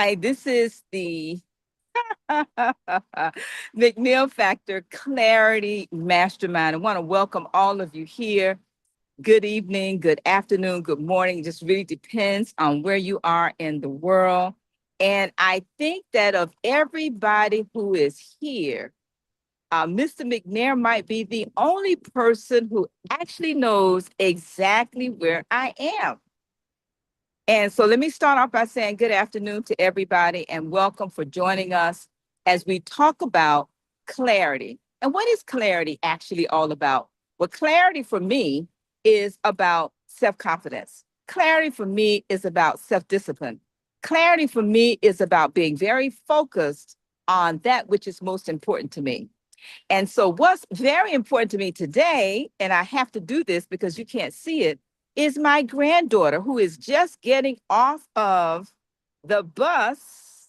Hi, this is the McNeill Factor Clarity Mastermind. I want to welcome all of you here. Good evening, good afternoon, good morning. It just really depends on where you are in the world. And I think that of everybody who is here, Mr. McNair might be the only person who actually knows exactly where I am. And so let me start off by saying good afternoon to everybody and welcome for joining us as we talk about clarity. And what is clarity actually all about? Well, clarity for me is about self-confidence. Clarity for me is about self-discipline. Clarity for me is about being very focused on that which is most important to me. And so what's very important to me today, and I have to do this because you can't see it, is my granddaughter who is just getting off of the bus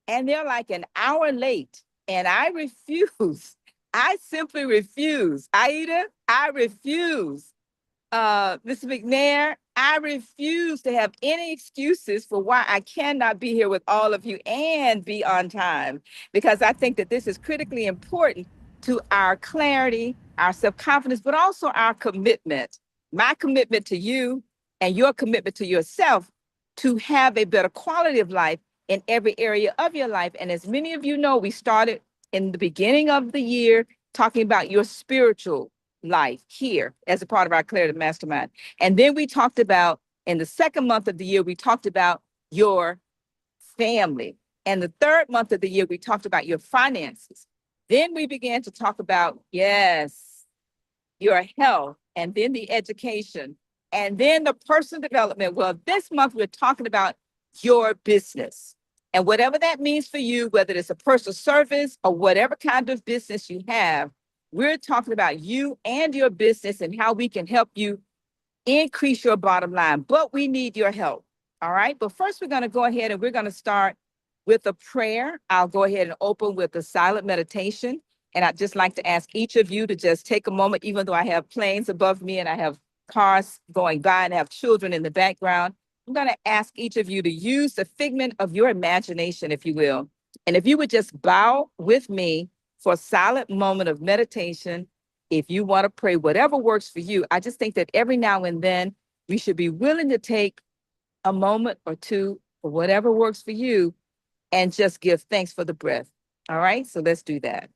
and they're like an hour late. And I refuse. I simply refuse. Aida, I refuse. Mr. McNair, I refuse to have any excuses for why I cannot be here with all of you and be on time, because I think that this is critically important to our clarity, our self-confidence, but also our commitment, my commitment to you and your commitment to yourself to have a better quality of life in every area of your life. And as many of you know, we started in the beginning of the year talking about your spiritual life here as a part of our Clarity Mastermind. And then we talked about, in the second month of the year, we talked about your family. And the third month of the year, we talked about your finances. Then we began to talk about, yes, your health, and then the education, and then the personal development. Well, this month, we're talking about your business. And whatever that means for you, whether it's a personal service or whatever kind of business you have, we're talking about you and your business and how we can help you increase your bottom line. But we need your help. All right. But first, we're going to go ahead and we're going to start with a prayer. I'll go ahead and open with a silent meditation. And I'd just like to ask each of you to just take a moment, even though I have planes above me and I have cars going by and I have children in the background. I'm going to ask each of you to use the figment of your imagination, if you will. And if you would just bow with me for a silent moment of meditation, if you want to pray, whatever works for you. I just think that every now and then we should be willing to take a moment or two or whatever works for you and just give thanks for the breath. All right, so let's do that.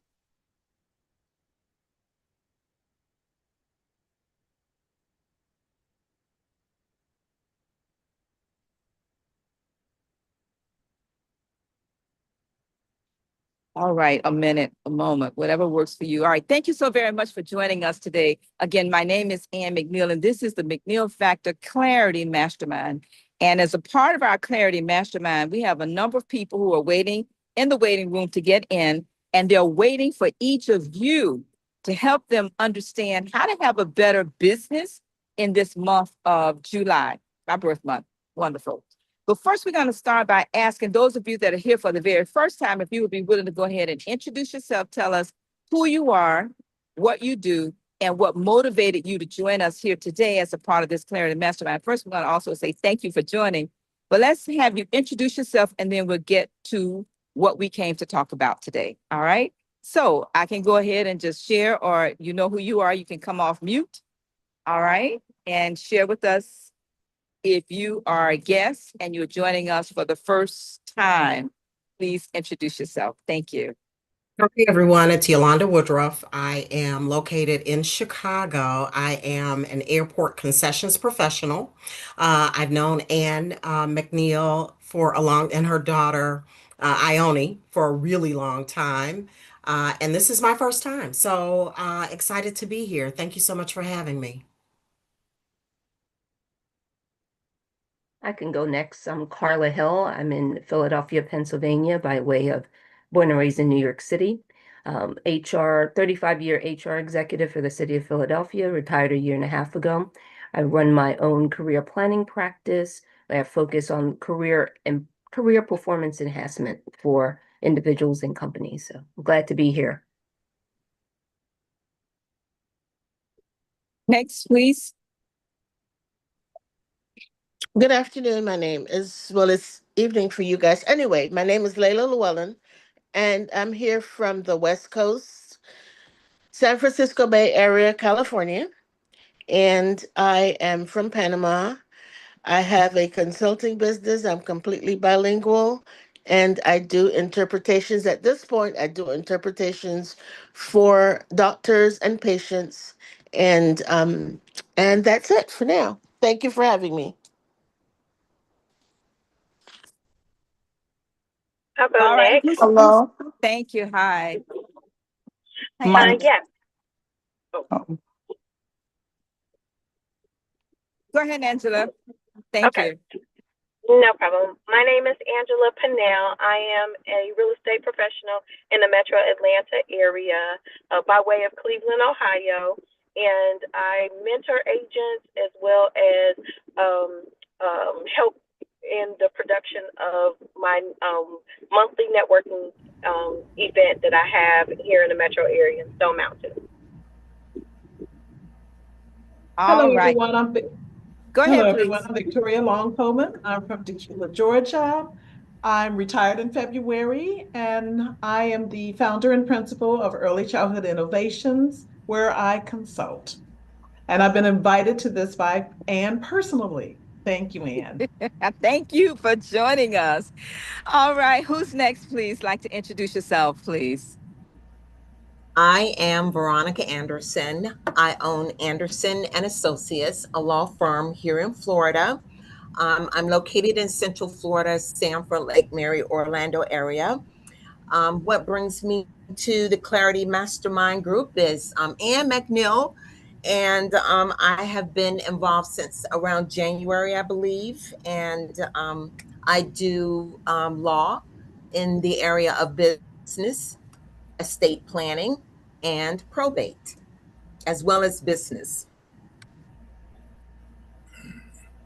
All right, a minute, a moment, whatever works for you. All right, thank you so very much for joining us today. Again, my name is Ann McNeill, and this is the McNeill Factor Clarity Mastermind. And as a part of our Clarity Mastermind, we have a number of people who are waiting in the waiting room to get in, and they're waiting for each of you to help them understand how to have a better business in this month of July, my birth month. Wonderful. But first, we're going to start by asking those of you that are here for the very first time, if you would be willing to go ahead and introduce yourself, tell us who you are, what you do, and what motivated you to join us here today as a part of this Clarity Mastermind. First, we're going to also say thank you for joining, but let's have you introduce yourself and then we'll get to what we came to talk about today. All right. So I can go ahead and just share, or you know who you are, you can come off mute. All right. And share with us. If you are a guest and you're joining us for the first time, please introduce yourself. Thank you. Okay, everyone, it's Yolanda Woodruff. I am located in Chicago. I am an airport concessions professional. I've known Ann McNeill for a long, and her daughter, Ione, for a really long time. And this is my first time. So excited to be here. Thank you so much for having me. I can go next. I'm Carla Hill. I'm in Philadelphia, Pennsylvania, by way of born and raised in New York City. HR, 35-year HR executive for the city of Philadelphia, retired a year and a half ago. I run my own career planning practice. I have focus on career and career performance enhancement for individuals and companies. So I'm glad to be here. Next, please. Good afternoon. My name is, well, it's evening for you guys. Anyway, my name is Layla Llewellyn, and I'm here from the West Coast, San Francisco Bay Area, California. And I am from Panama. I have a consulting business. I'm completely bilingual. And I do interpretations. At this point, I do interpretations for doctors and patients. And that's it for now. Thank you for having me. I'll go All right. next. Who's Hello. thank you. Hi. Hi, My Angela. Yeah. Oh, oh, Go ahead, Angela. Thank okay. you. No problem. My name is Angela Pinnell. I am a real estate professional in the metro Atlanta area by way of Cleveland, Ohio. And I mentor agents as well as help in the production of my monthly networking event that I have here in the metro area in Stone Mountain. All Hello, right. everyone. Go Hello, ahead, everyone. please. I'm Victoria Long Coleman. I'm from Decatur, Georgia. I'm retired in February, and I am the founder and principal of Early Childhood Innovations, where I consult. And I've been invited to this by Anne personally. Thank you, Anne. Thank you for joining us. All right. Who's next, please? Like to introduce yourself, please. I am Veronica Anderson. I own Anderson and Associates, a law firm here in Florida. I'm located in Central Florida, Sanford, Lake Mary, Orlando area. What brings me to the Clarity Mastermind group is Ann McNeill, and I have been involved since around January, I believe, and I do law in the area of business, estate planning, and probate, as well as business.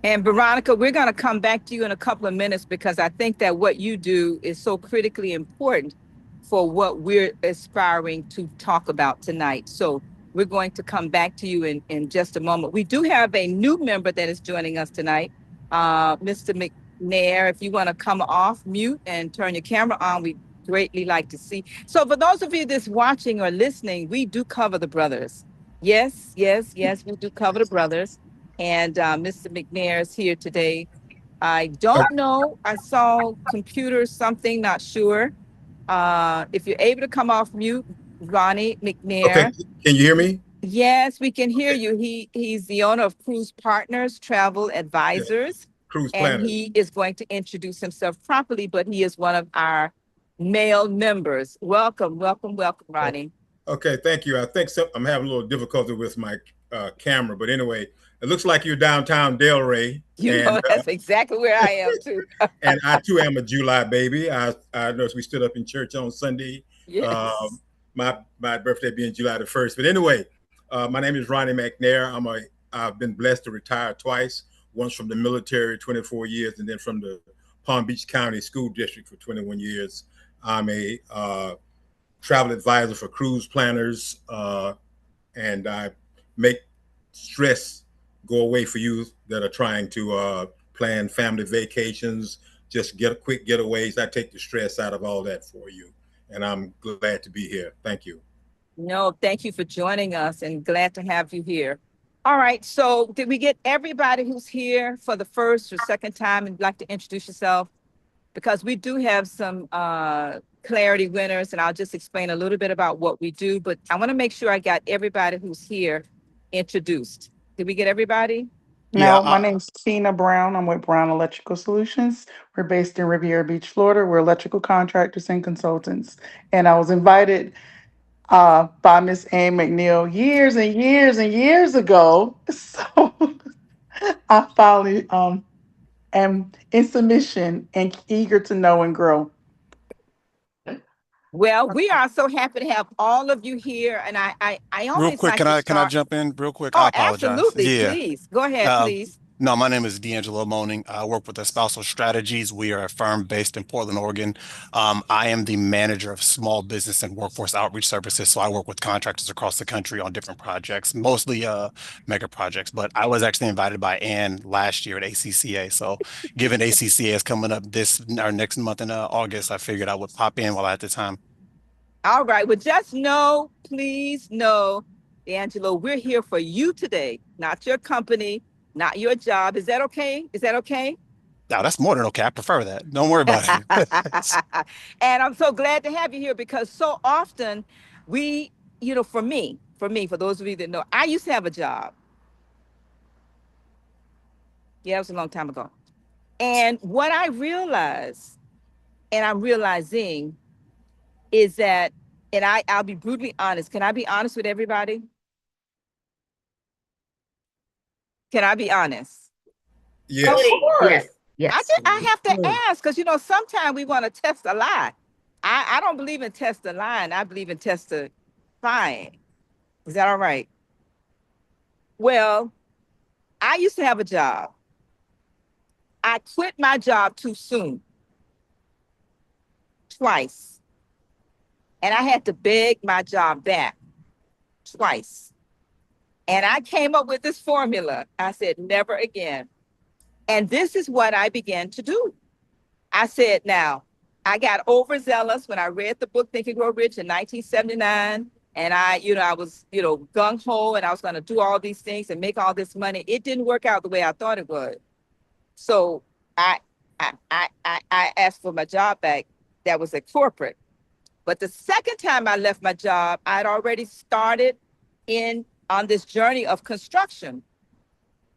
And Veronica, we're going to come back to you in a couple of minutes because I think that what you do is so critically important for what we're aspiring to talk about tonight. So we're going to come back to you in just a moment. We do have a new member that is joining us tonight, Mr. McNair. If you want to come off mute and turn your camera on, we greatly like to see. So for those of you that's watching or listening, we do cover the brothers. Yes, yes, yes, we do cover the brothers. And Mr. McNair is here today. I don't know. I saw computer something, not sure. If you're able to come off mute, Ronnie Okay, McNair. can you hear me? Yes, we can hear you. He's the owner of Cruise Partners Travel Yeah, Advisors, cruise and planners. he is going to introduce himself properly, but he is one of our male members. Welcome, welcome, welcome, Oh, Ronnie. okay, thank you. I think I'm having a little difficulty with my camera, but anyway, it looks like you're downtown Delray, You know, that's exactly where I am too. and I too am a July baby. I noticed we stood up in church on Sunday. Yes. My birthday being July the 1st. But anyway, my name is Ronnie McNair. I've been blessed to retire twice. Once from the military, 24 years, and then from the Palm Beach County School District for 21 years. I'm a travel advisor for cruise planners, and I make stress go away for you that are trying to plan family vacations, just get quick getaways. I take the stress out of all that for you, and I'm glad to be here. Thank you. No, thank you for joining us and glad to have you here. All right, so did we get everybody who's here for the first or second time and like to introduce yourself? Because we do have some clarity winners, and I'll just explain a little bit about what we do, but I want to make sure I got everybody who's here introduced. Did we get everybody? Yeah. no, my name's Tina Brown. I'm with Brown Electrical Solutions. We're based in Riviera Beach, Florida. We're electrical contractors and consultants. And I was invited by Miss Ann McNeil years and years and years ago. So I finally am in submission and eager to know and grow. Well, we are so happy to have all of you here, and I Real always quick, like to can I start. jump in real quick? I Oh, apologize. absolutely, Yeah. please go ahead, Um, please. No, my name is D'Angelo Moaning. I work with Espousal Strategies. We are a firm based in Portland, Oregon. I am the manager of small business and workforce outreach services. So I work with contractors across the country on different projects, mostly mega projects. But I was actually invited by Ann last year at ACCA. So given ACCA is coming up this or next month in August, I figured I would pop in while I had the time. All right. Well, just know, please know, Angelo, we're here for you today, not your company, not your job. Is that okay? Is that okay? Now, that's more than okay. I prefer that. Don't worry about it. And I'm so glad to have you here because so often we, for those of you that know, I used to have a job. Yeah, it was a long time ago. And what I realized, and I'm realizing, is that, and I'll be brutally honest. Can I be honest with everybody? Can I be honest? Yes. Of course. Yes. I have to ask because sometimes we want to test a lie. I don't believe in test a lying. I believe in testifying. Is that all right? Well, I used to have a job. I quit my job too soon, twice. And I had to beg my job back twice. And I came up with this formula. I said, never again. And this is what I began to do. I said, now, I got overzealous when I read the book Think and Grow Rich in 1979. And I was, gung ho and I was going to do all these things and make all this money. It didn't work out the way I thought it would. So I asked for my job back. That was at corporate. But the second time I left my job, I'd already started on this journey of construction.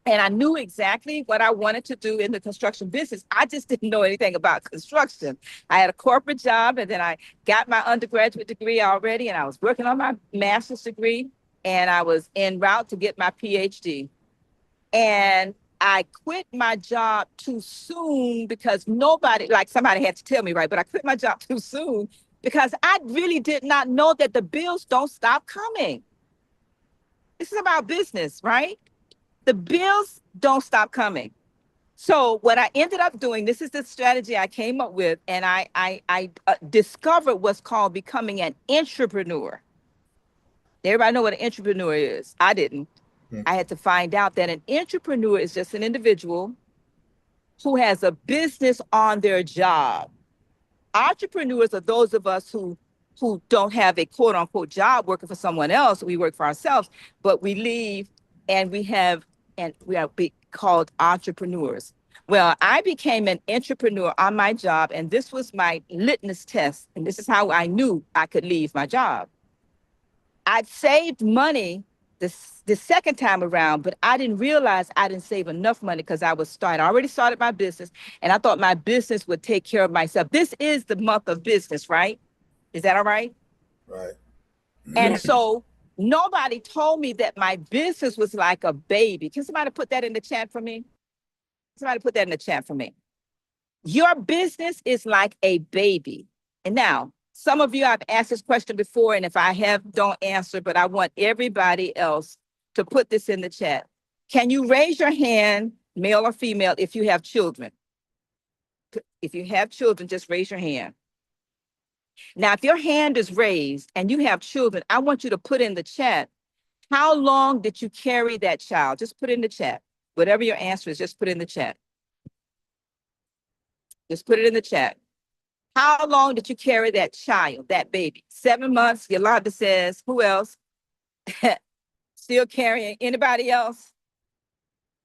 And I knew exactly what I wanted to do in the construction business. I just didn't know anything about construction. I had a corporate job and then I got my undergraduate degree already and I was working on my master's degree and I was en route to get my PhD. And I quit my job too soon because somebody had to tell me, right? But I quit my job too soon because I really did not know that the bills don't stop coming. This is about business, right? The bills don't stop coming. So what I ended up doing, this is the strategy I came up with, and I discovered what's called becoming an entrepreneur. Everybody know what an entrepreneur is? I didn't. I had to find out that an entrepreneur is just an individual who has a business on their job. Entrepreneurs are those of us who don't have a quote unquote job working for someone else. We work for ourselves, but we leave and we are called entrepreneurs. Well, I became an entrepreneur on my job, and this was my litmus test. And this is how I knew I could leave my job. I'd saved money the second time around, but I didn't realize I didn't save enough money because I already started my business, and I thought my business would take care of myself. This is the month of business, right? Is that all right? Right. And so nobody told me that my business was like a baby. Can somebody put that in the chat for me? Somebody put that in the chat for me. Your business is like a baby. And now, some of you, I've asked this question before, and if I have, don't answer, but I want everybody else to put this in the chat. Can you raise your hand, male or female, if you have children? If you have children, just raise your hand. Now, if your hand is raised and you have children, I want you to put in the chat, how long did you carry that child? Just put in the chat. Whatever your answer is, just put in the chat. Just put it in the chat. How long did you carry that child, that baby? 7 months, Yolanda says. Who else? Still carrying. Anybody else?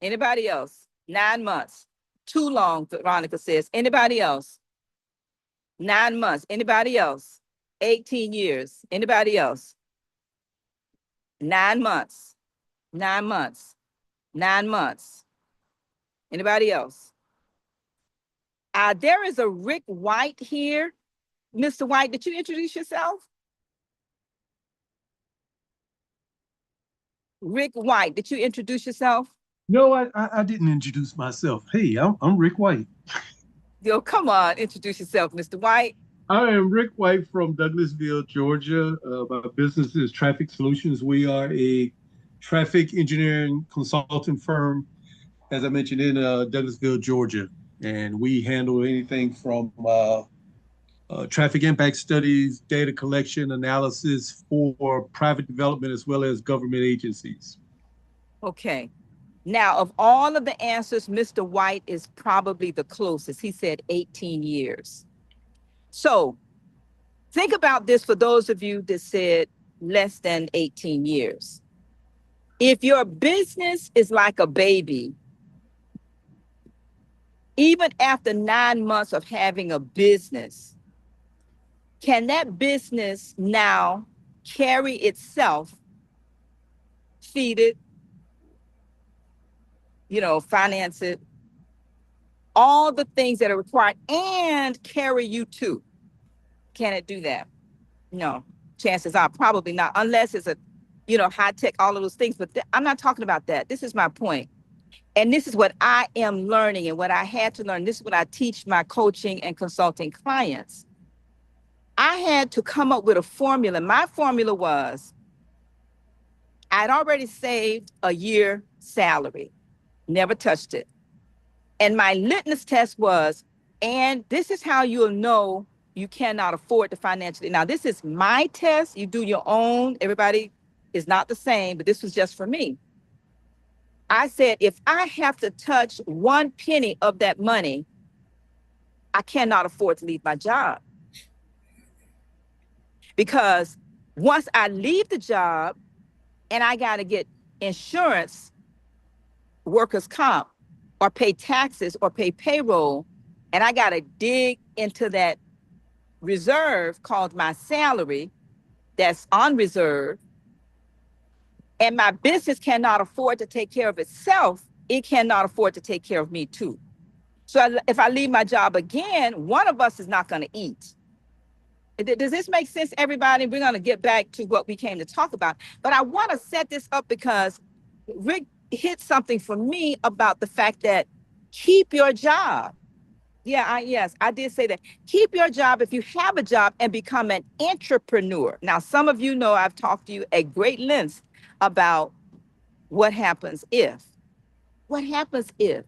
Anybody else? 9 months. Too long, Veronica says. Anybody else? 9 months. Anybody else? 18 years. Anybody else? 9 months. 9 months. 9 months. Anybody else? There is a Rick White here. Mr. White, did you introduce yourself? Rick White, did you introduce yourself? No, I didn't introduce myself. Hey, I'm Rick White. Yo, come on, introduce yourself, Mr. White. I am Rick White from Douglasville, Georgia. My business is Traffic Solutions. We are a traffic engineering consulting firm as I mentioned, in Douglasville, Georgia. And we handle anything from traffic impact studies, data collection, analysis for private development as well as government agencies. Okay. Now, of all of the answers, Mr. White is probably the closest. He said 18 years. So think about this for those of you that said less than 18 years. If your business is like a baby, even after 9 months of having a business, can that business now carry itself, feed it, finance it, all the things that are required, and carry you too? Can it do that? No, chances are probably not, unless it's a, high tech, all of those things. But I'm not talking about that. This is my point. And this is what I am learning and what I had to learn. This is what I teach my coaching and consulting clients. I had to come up with a formula. My formula was, I'd already saved a year salary, never touched it. And my litmus test was, and this is how you'll know you cannot afford to financially. Now, this is my test. You do your own. Everybody is not the same, but this was just for me. I said, if I have to touch 1 penny of that money, I cannot afford to leave my job. Because once I leave the job and I got to get insurance, workers' comp, or pay taxes or pay payroll, and I got to dig into that reserve called my salary that's on reserve, and my business cannot afford to take care of itself, it cannot afford to take care of me too. So if I leave my job again, one of us is not going to eat. Does this make sense, everybody? We're going to get back to what we came to talk about. But I want to set this up because Rick hit something for me about the fact that keep your job. Yes, I did say that. Keep your job if you have a job and become an entrepreneur. Now, some of you know I've talked to you at great lengths about what happens if. What happens if?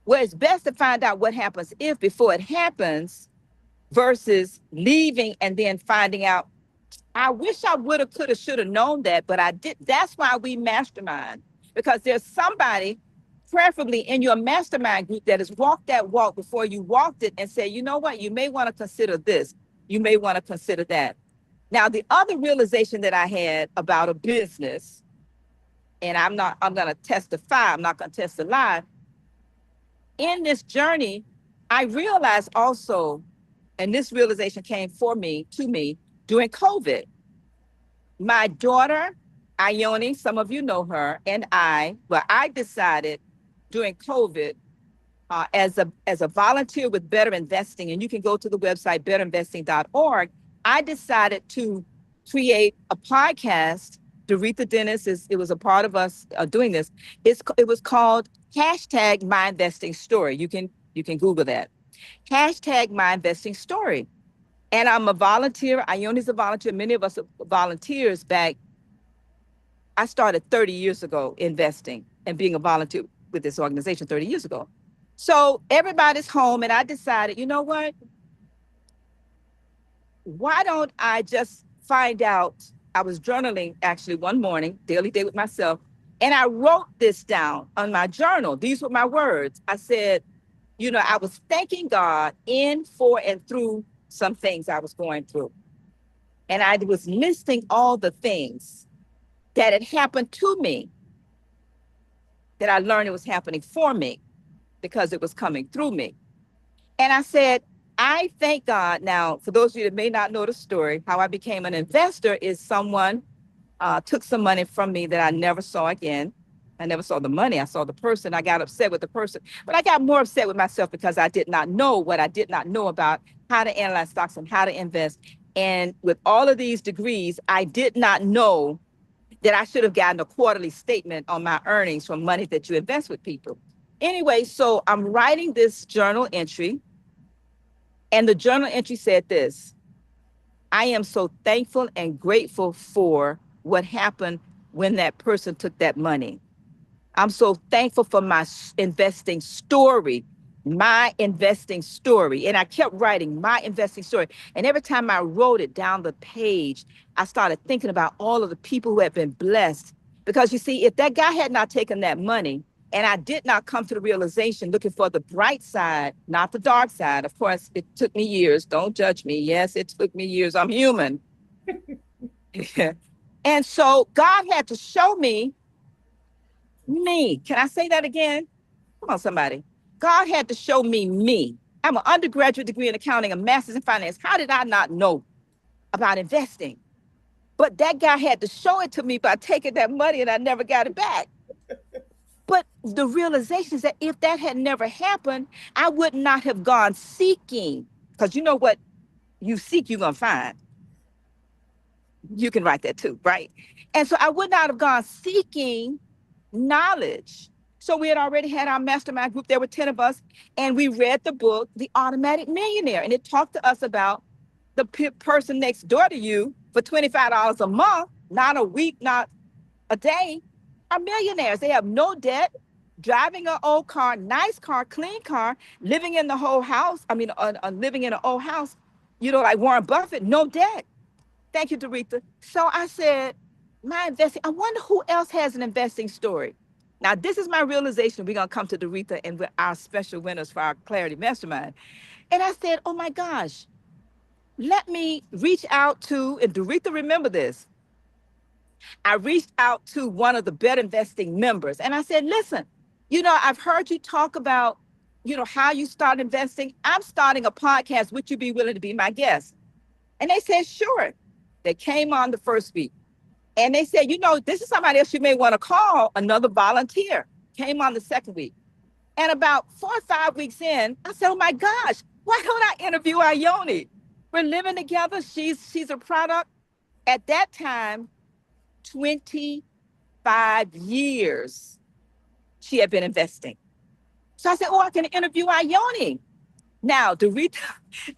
Well, it's best to find out what happens if before it happens versus leaving and then finding out, I wish I would have, could have, should have known that, but I did. That's why we mastermind, because there's somebody preferably in your mastermind group that has walked that walk before you walked it and said, you know what, you may want to consider this. You may want to consider that. Now, the other realization that I had about a business, and I'm going to testify, I'm not going to testify. In this journey, I realized also, and this realization came to me during COVID. My daughter, Ione, some of you know her, and I decided during COVID, as a volunteer with Better Investing, and you can go to the website betterinvesting.org, I decided to create a podcast. Doretha Dennis it was a part of us doing this. It was called hashtag My Investing Story. You can Google that. Hashtag My Investing Story. And I'm a volunteer. Ione's a volunteer. Many of us are volunteers back. I started 30 years ago investing and being a volunteer with this organization 30 years ago. So everybody's home, and I decided, you know what? Why don't I just find out? I was journaling actually one morning, daily day with myself, and I wrote this down on my journal. These were my words. I said, I was thanking God in, for, and through some things I was going through. And I was listing all the things that had happened to me that I learned it was happening for me because it was coming through me. And I said, I thank God. Now, for those of you that may not know the story, how I became an investor is someone took some money from me that I never saw again. I never saw the money. I saw the person. I got upset with the person, but I got more upset with myself because I did not know what I did not know about how to analyze stocks and how to invest. And with all of these degrees, I did not know that I should have gotten a quarterly statement on my earnings from money that you invest with people. Anyway, so I'm writing this journal entry, and the journal entry said this: I am so thankful and grateful for what happened when that person took that money. I'm so thankful for my investing story, my investing story. And I kept writing my investing story. And every time I wrote it down the page, I started thinking about all of the people who had been blessed. Because you see, if that guy had not taken that money, and I did not come to the realization looking for the bright side, not the dark side. Of course, it took me years. Don't judge me. Yes, it took me years. I'm human. And so God had to show me. Can I say that again? Come on, somebody. God had to show me me. I'm an undergraduate degree in accounting, a master's in finance. How did I not know about investing? But that guy had to show it to me by taking that money and I never got it back. But the realization is that if that had never happened, I would not have gone seeking. Because you know what you seek, you're going to find. You can write that too, right? And so I would not have gone seeking knowledge. So we had already had our mastermind group. There were 10 of us, and we read the book, The Automatic Millionaire. And it talked to us about the person next door to you for $25 a month, not a week, not a day, are millionaires. They have no debt, driving an old car, nice car, clean car, living in the whole house. I mean, living in an old house, you know, like Warren Buffett, no debt. Thank you, Doretha. So I said, my investing, I wonder who else has an investing story. Now, this is my realization. We're going to come to Doretha and with our special winners for our Clarity Mastermind. And I said, oh my gosh, let me reach out to, and Doretha, remember this. I reached out to one of the Better Investing members and I said, listen, you know, I've heard you talk about, you know, how you start investing. I'm starting a podcast. Would you be willing to be my guest? And they said, sure. They came on the first week and they said, you know, this is somebody else you may want to call, another volunteer. Came on the second week. And about 4 or 5 weeks in, I said, oh my gosh, why don't I interview Ione? We're living together. She's a product. At that time, 25 years she had been investing. So I said, oh, I can interview Ione. Now, Doretha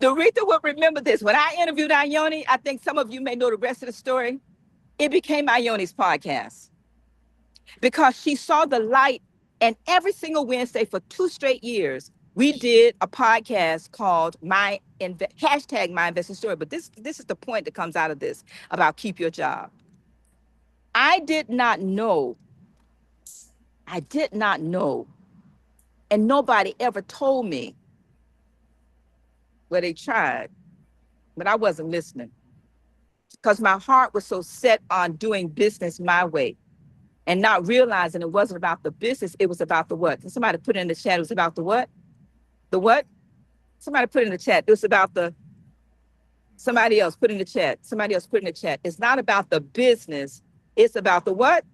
will remember this. When I interviewed Ione, I think some of you may know the rest of the story. It became Ione's podcast because she saw the light, and every single Wednesday for 2 straight years, we did a podcast called My Investing Story. But this is the point that comes out of this about keep your job. I did not know, and nobody ever told me. Well, they tried, but I wasn't listening because my heart was so set on doing business my way and not realizing it wasn't about the business, it was about the what? And somebody put in the chat, it was about the what? The what? Somebody put in the chat, it was about the, somebody else put in the chat, It's not about the business, it's about the what?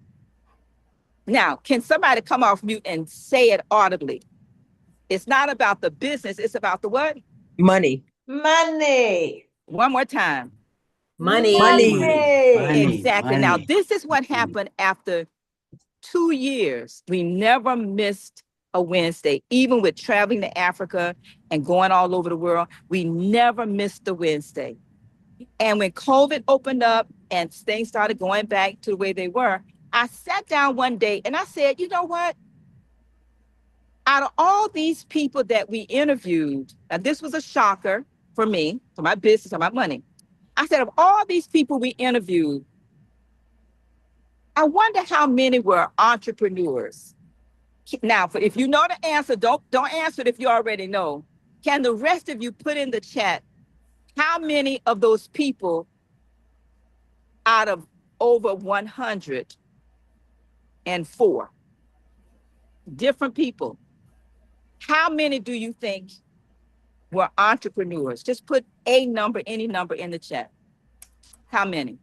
Now, can somebody come off mute and say it audibly? It's not about the business, it's about the what? Money. One more time. Money. Exactly. Now, this is what happened after 2 years. We never missed a Wednesday, even with traveling to Africa and going all over the world. We never missed a Wednesday. And when COVID opened up and things started going back to the way they were, I sat down one day and I said, you know what? Out of all these people that we interviewed, and this was a shocker for me, for my business, for my money. I said, of all these people we interviewed, I wonder how many were entrepreneurs. Now, if you know the answer, don't answer it if you already know. Can the rest of you put in the chat how many of those people out of over 104 different people, how many do you think were entrepreneurs? Just put a number, any number in the chat. How many?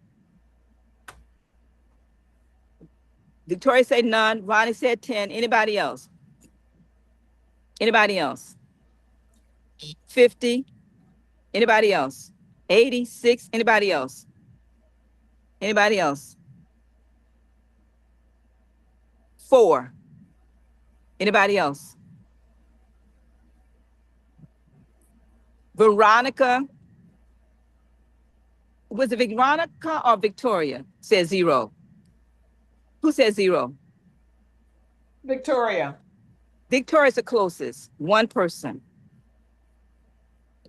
Victoria said none. Ronnie said 10. Anybody else? 50? Anybody else? 86? Anybody else? 4? Anybody else? Veronica, was it Veronica or Victoria? Said 0. Who said 0? Victoria. Victoria's the closest, one person.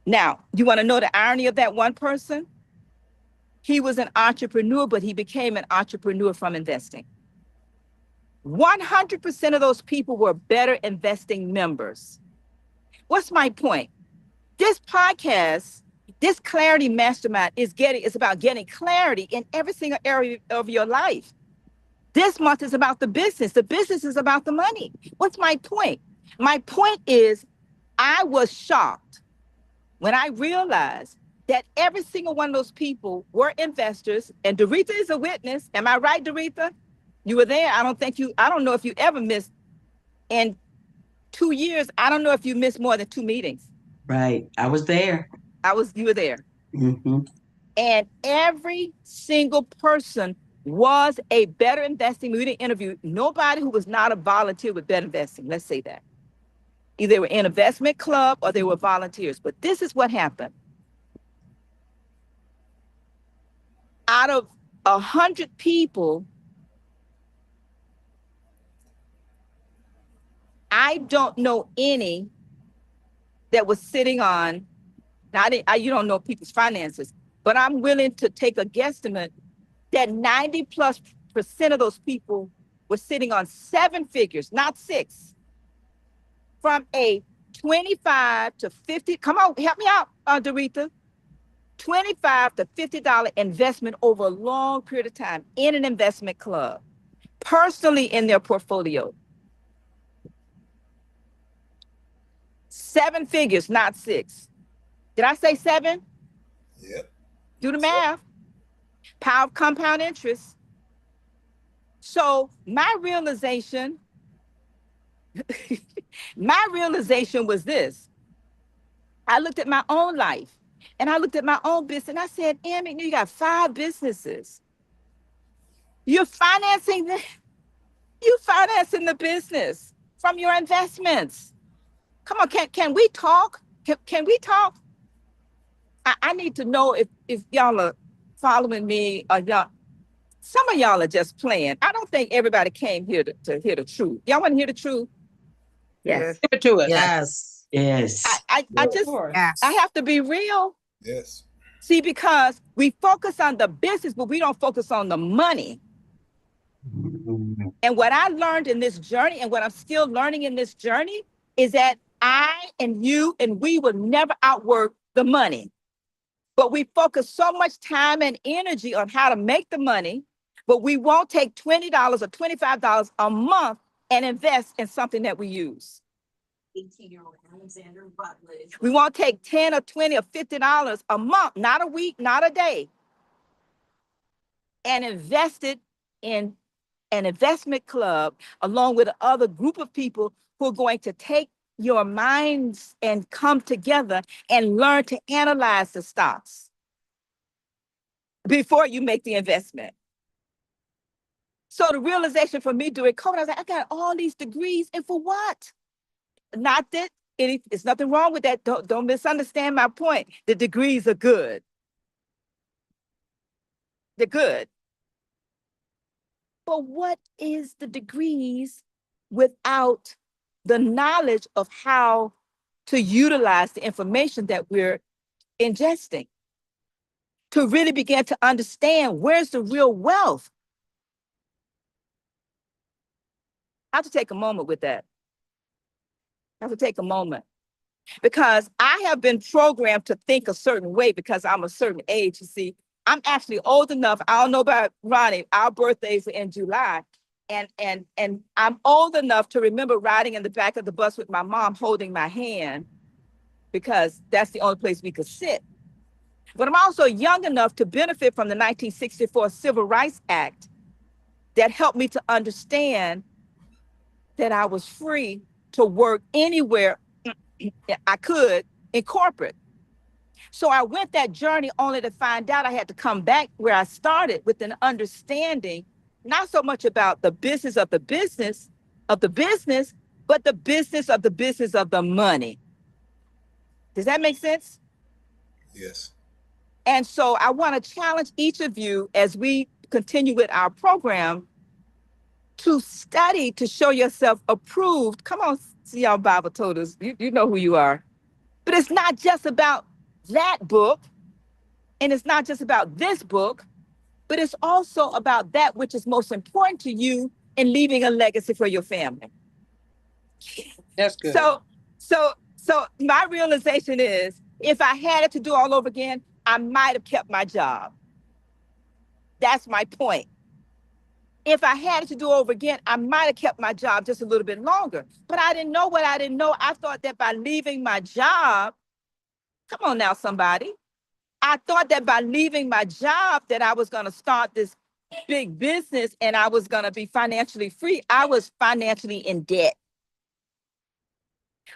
Now, you want to know the irony of that one person? He was an entrepreneur, but he became an entrepreneur from investing. 100% of those people were better investing members. What's my point? This podcast, this Clarity Mastermind is about getting clarity in every single area of your life. This month is about the business. The business is about the money. What's my point? My point is, I was shocked when I realized that every single one of those people were investors, and Doretha is a witness. Am I right, Doretha? You were there. I don't know if you ever missed in 2 years. I don't know if you missed more than 2 meetings. Right. I was there. You were there. Mm-hmm. And every single person was a better investing. We didn't interview nobody who was not a volunteer with better investing. Let's say that. Either they were in investment club or they were volunteers. But this is what happened. Out of 100 people, I don't know any that was sitting on, you don't know people's finances, but I'm willing to take a guesstimate that 90+% of those people were sitting on 7 figures, not 6. From a 25 to 50, come on, help me out, Doretha. $25 to $50 investment over a long period of time in an investment club, personally in their portfolio. 7 figures, not 6. Did I say 7? Yep. Do the math. Power of compound interest. So my realization was this. I looked at my own life and I looked at my own business and I said, McNeill, you got 5 businesses. You're financing the business from your investments. Come on, can we talk? Can we talk? I need to know if y'all are following me or y'all. Some of y'all are just playing. I don't think everybody came here to hear the truth. Y'all want to hear the truth? Yes. Give it to us. Yes. Yes. I have to be real. Yes. See, because we focus on the business, but we don't focus on the money. Mm-hmm. And what I learned in this journey and what I'm still learning in this journey is that I and you and we will never outwork the money. But we focus so much time and energy on how to make the money, but we won't take $20 or $25 a month and invest in something that we use. 18-year-old Alexander Rutledge. We won't take $10 or $20 or $50 a month, not a week, not a day, and invest it in an investment club along with another group of people who are going to take your minds and come together and learn to analyze the stocks before you make the investment. So the realization for me during COVID, I was like, I got all these degrees, and for what? Not that it's nothing wrong with that. Don't misunderstand my point. The degrees are good. They're good. But what is the degrees without the knowledge of how to utilize the information that we're ingesting? To really begin to understand where's the real wealth. I have to take a moment with that. I have to take a moment. Because I have been programmed to think a certain way because I'm a certain age, you see. I'm actually old enough. I don't know about Ronnie. Our birthdays are in July. And I'm old enough to remember riding in the back of the bus with my mom holding my hand because that's the only place we could sit. But I'm also young enough to benefit from the 1964 Civil Rights Act that helped me to understand that I was free to work anywhere I could in corporate. So I went that journey only to find out I had to come back where I started with an understanding, not so much about the business of the business, but the business of the business of the money. Does that make sense? Yes. And so I want to challenge each of you as we continue with our program to study to show yourself approved. Come on, see y'all Bible told us, you know who you are. But it's not just about that book, and it's not just about this book, but it's also about that which is most important to you in leaving a legacy for your family. That's good. So my realization is, if I had it to do all over again, I might have kept my job. That's my point. If I had it to do over again, I might have kept my job just a little bit longer. But I didn't know what I didn't know. I thought that by leaving my job, come on now, somebody. I thought that by leaving my job that I was going to start this big business and I was going to be financially free. I was financially in debt.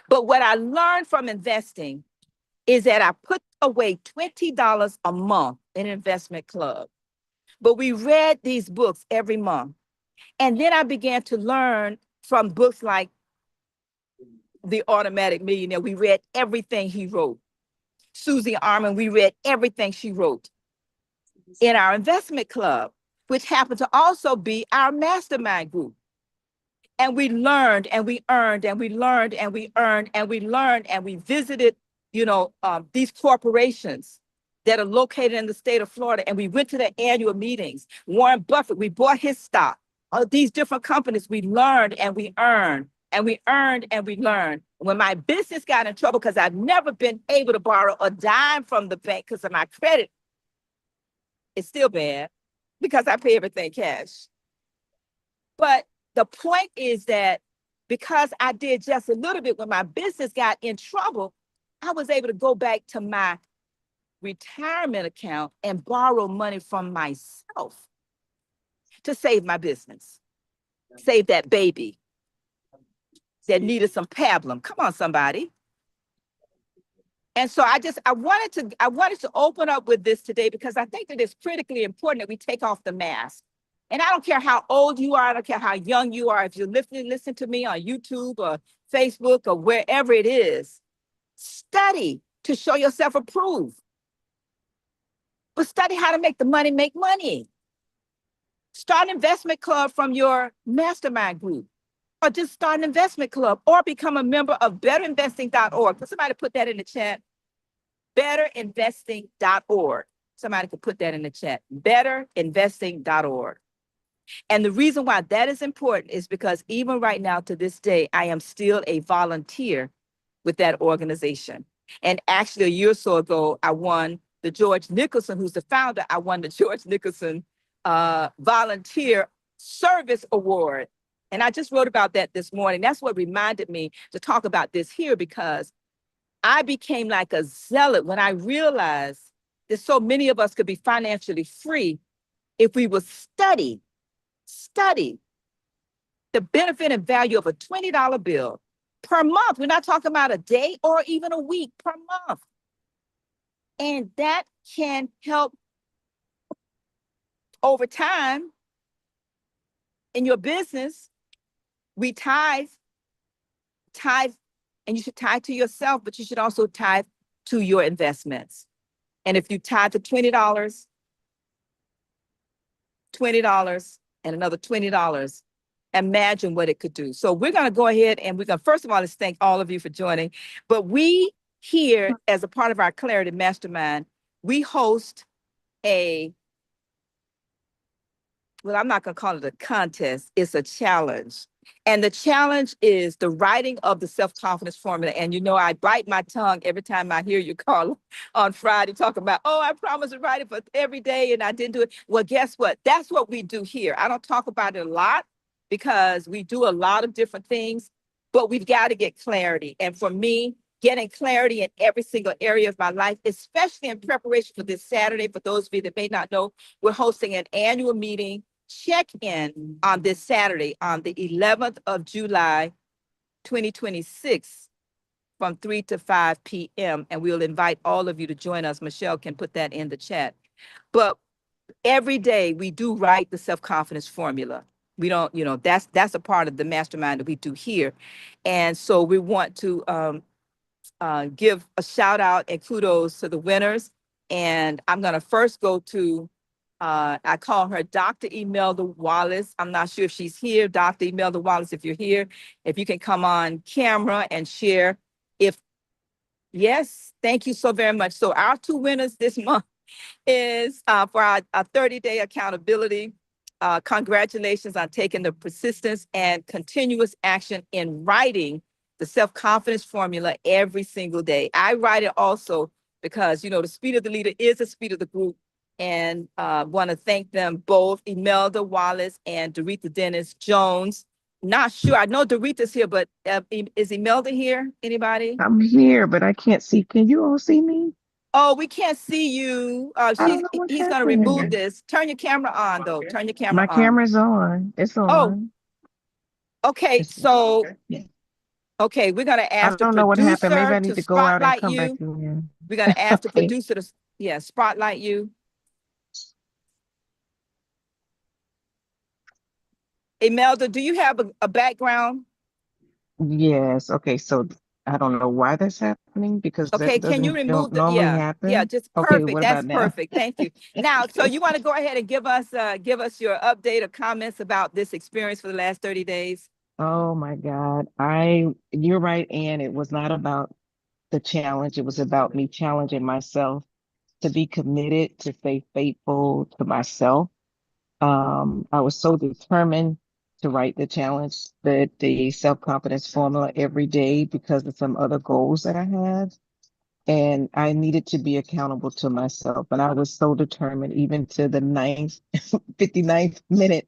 But what I learned from investing is that I put away $20 a month in investment club. But we read these books every month. And then I began to learn from books like The Automatic Millionaire. We read everything he wrote. Susie Arman, we read everything she wrote in our investment club, which happened to also be our mastermind group. And we learned and we earned and we learned and we earned and we learned and we visited, these corporations that are located in the state of Florida. And we went to their annual meetings. Warren Buffett, we bought his stock. All these different companies, we learned and we earned and we earned and we learned. When my business got in trouble, because I've never been able to borrow a dime from the bank because of my credit, it's still bad because I pay everything cash. But the point is that because I did just a little bit, when my business got in trouble, I was able to go back to my retirement account and borrow money from myself to save my business, save that baby that needed some pablum. Come on, somebody. And so I wanted to open up with this today because I think that it's critically important that we take off the mask. And I don't care how old you are, I don't care how young you are. If you're listen to me on YouTube or Facebook or wherever it is, study to show yourself approved. But study how to make the money make money. Start an investment club from your mastermind group, or just start an investment club, or become a member of betterinvesting.org. Could somebody put that in the chat? Betterinvesting.org. Somebody could put that in the chat. Betterinvesting.org. And the reason why that is important is because even right now, to this day, I am still a volunteer with that organization. And actually, a year or so ago, I won the George Nicholson, who's the founder, I won the George Nicholson Volunteer Service Award. And I just wrote about that this morning. That's what reminded me to talk about this here, because I became like a zealot when I realized that so many of us could be financially free if we would study the benefit and value of a $20 bill per month. We're not talking about a day or even a week, per month. And that can help over time in your business. We tithe, and you should tithe to yourself, but you should also tithe to your investments. And if you tithe to $20, and another $20, imagine what it could do. So we're going to go ahead and we're going to, first of all, let's thank all of you for joining. But we here, as a part of our Clarity Mastermind, we host well, I'm not going to call it a contest. It's a challenge. And the challenge is the writing of the self-confidence formula. And I bite my tongue every time I hear you, Carla, on Friday talking about, oh, I promised to write it for every day and I didn't do it. Well, guess what? That's what we do here. I don't talk about it a lot because we do a lot of different things, but we've got to get clarity. And for me, getting clarity in every single area of my life, especially in preparation for this Saturday, for those of you that may not know, we're hosting an annual meeting check-in on this Saturday, on the 11th of July, 2026, from 3 to 5 p.m. And we'll invite all of you to join us. Michelle can put that in the chat. But every day we do write the self-confidence formula. We don't, that's a part of the mastermind that we do here. And so we want to give a shout out and kudos to the winners. And I'm going to first go to I call her Dr. Imelda Wallace. I'm not sure if she's here. Dr. Imelda Wallace, if you're here, if you can come on camera and share. Yes, thank you so very much. So our two winners this month is for our 30-day accountability. Congratulations on taking the persistence and continuous action in writing the self-confidence formula every single day. I write it also because, the speed of the leader is the speed of the group. And want to thank them both, Imelda Wallace and Doretha Dennis Jones. Not sure. I know Doretha's here, but is Imelda here? Anybody? I'm here, but I can't see. Can you all see me? Oh, we can't see you. I don't know what's He's going to remove happening. this. Turn your camera on, though. Turn your camera My on. camera's on. It's on. Oh, okay. So, okay, we're going to I ask the don't know what happened. Maybe I producer need to to go out and spotlight come back you. in. We're going to ask the Okay. producer to, spotlight you. Imelda, do you have a background? Yes. Okay. So I don't know why that's happening because Okay, that can you doesn't remove normally yeah, happen. just Okay. perfect. What That's about now? perfect. Thank you. Now, so you want to go ahead and give us your update or comments about this experience for the last 30 days? Oh my God. You're right, Ann. It was not about the challenge. It was about me challenging myself to be committed, to stay faithful to myself. I was so determined to write the challenge, the self-confidence formula every day because of some other goals that I had. And I needed to be accountable to myself. And I was so determined, even to the 59th minute,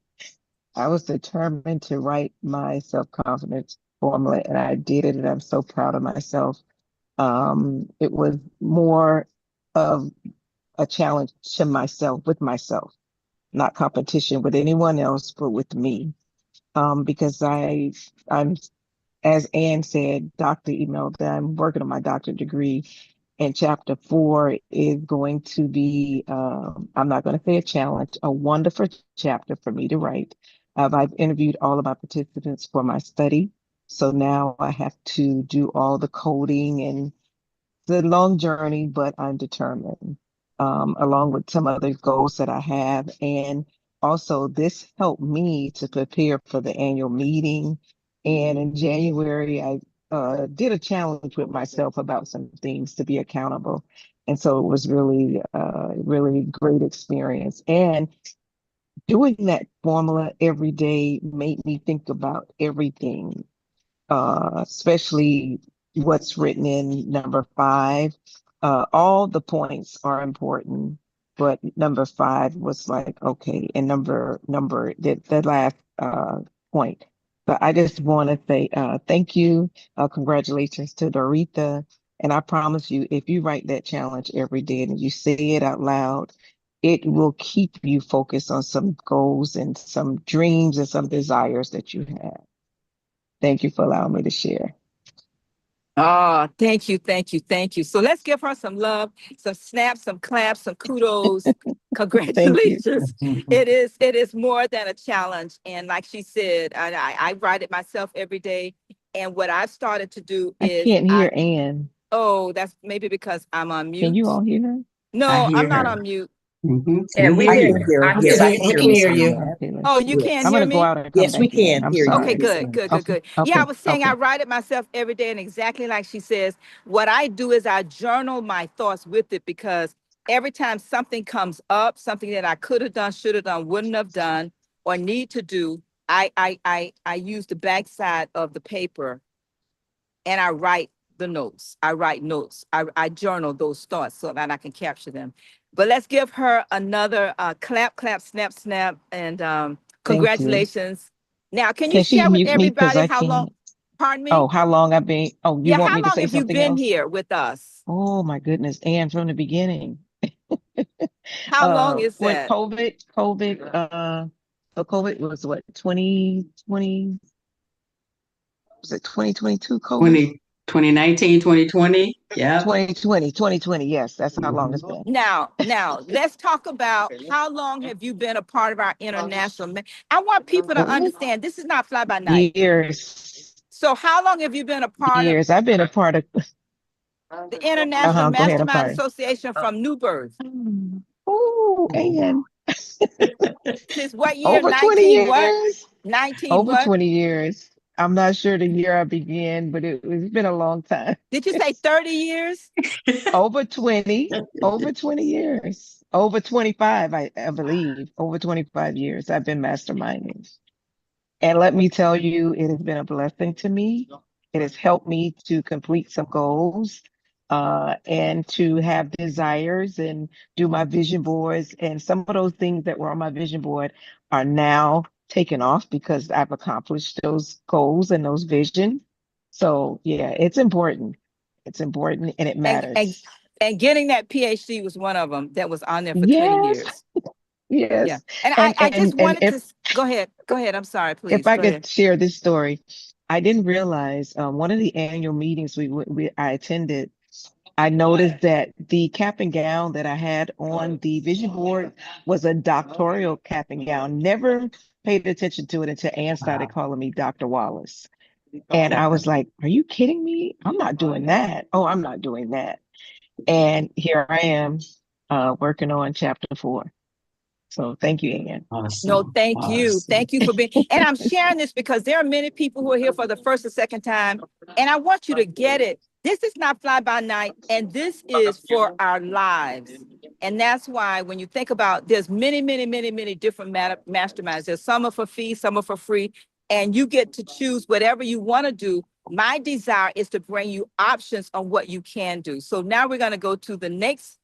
I was determined to write my self-confidence formula, and I did it, and I'm so proud of myself. It was more of a challenge to myself, with myself, not competition with anyone else, but with me. Because I'm, as Ann said, Dr. Imelda, I'm working on my doctorate degree, and chapter 4 is going to be, I'm not going to say a challenge, a wonderful chapter for me to write. I've interviewed all of my participants for my study. So now I have to do all the coding, and it's a long journey, but I'm determined, along with some other goals that I have. And also, this helped me to prepare for the annual meeting. And in January, I did a challenge with myself about some things to be accountable. And so it was really, really great experience. And doing that formula every day made me think about everything, especially what's written in number 5. All the points are important, but number 5 was like, okay, and the last point. But I just want to say thank you, congratulations to Doretha. And I promise you, if you write that challenge every day and you say it out loud, it will keep you focused on some goals and some dreams and some desires that you have. Thank you for allowing me to share. Oh, thank you, thank you, thank you. So let's give her some love, some snaps, some claps, some kudos. Congratulations. It is more than a challenge. And like she said, I write it myself every day. And what I've started to do I is can't hear Ann. oh, that's maybe because I'm on mute. Can you all hear her? No, I'm not on mute. And we I can, can hear her. I Yes, can I I can hear can Miss hear Ann. you. Okay, Oh, you Yes. can't I'm hear gonna go me? out and come Yes, we back in. can I'm hear you, Okay, sorry. Miss good, Ann. good, good, Okay, good. Yeah, I was saying okay. I write it myself every day, and exactly like she says, what I do is I journal my thoughts with it because every time something comes up, something that I could have done, should have done, wouldn't have done, or need to do, I use the backside of the paper and I write the notes. I write notes. I journal those thoughts so that I can capture them. But let's give her another clap, clap, snap, snap, and Thank you. congratulations. Now, can you Can she share with mute me because everybody I how long? can't? Pardon Oh, me? how long I've been? Oh, you Yeah, want how me to long say have you something been else? here with us? Oh my goodness, Ann, from the beginning. How long is When that? COVID was what, 2020, was it 2022 COVID? 2019, 2020. Yeah. 2020, yes, that's how long it's Mhm. been. Now, let's talk about how long have you been a part of our international? I want people to understand this is not fly by night. Years, So, how long have you been a part of years. I've been a part of, the International go ahead, I'm Mastermind sorry. Association from New Birth? Oh, Ann. Since what year? Over 20 19 what? years. 19 Over what? 20 years. I'm not sure the year I began, but it's been a long time. Did you say 30 years? Over 20, over 20 years. Over 25, I believe. Over 25 years I've been masterminding. And let me tell you, it has been a blessing to me. It has helped me to complete some goals, and to have desires and do my vision boards. And some of those things that were on my vision board are now taken off because I've accomplished those goals and those visions. So yeah, it's important. It's important and it And, and, matters. and getting that PhD was one of them that was on there for 20 Yes, years. Yeah. yes. And And I just and wanted to go ahead. Go ahead. I'm sorry, if please. I Go ahead. could share this story, I didn't realize one of the annual meetings I attended. I noticed that the cap and gown that I had on the vision board was a doctoral cap and gown. Never paid attention to it until Ann started calling me Dr. Wallace. And I was like, are you kidding me? I'm not doing that. Oh, I'm not doing that. And here I am working on chapter 4. So thank you, Ann. No, Awesome. thank you. Awesome. Thank you for being, and I'm sharing this because there are many people who are here for the first or second time, and I want you to get it. This is not fly by night, and this is for our lives. And that's why when you think about, there's many, many, many, many different masterminds. There's some are for fee, some are for free, and you get to choose whatever you want to do. My desire is to bring you options on what you can do. So now we're going to go to the next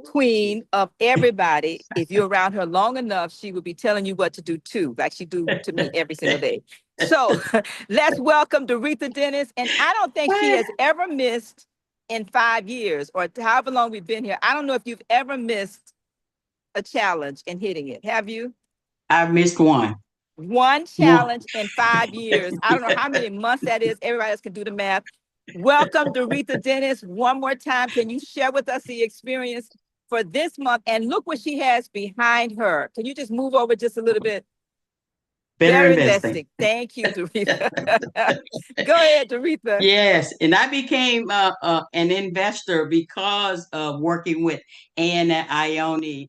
queen of everybody. If you're around her long enough, she will be telling you what to do too, like she do to me every single day. So let's welcome Doretha Dennis. And I don't think she has ever missed in 5 years or however long we've been here. I don't know if you've ever missed a challenge and hitting it. Have you? I missed one. One One. challenge in 5 years. I don't know how many months that is. Everybody else can do the math. Welcome, Doretha Dennis. One more time, can you share with us the experience for this month? And look what she has behind her. Can you just move over just a little bit? Better investing. Thank you, Doretha. Go ahead, Doretha. Yes, and I became an investor because of working with Ann at Ione.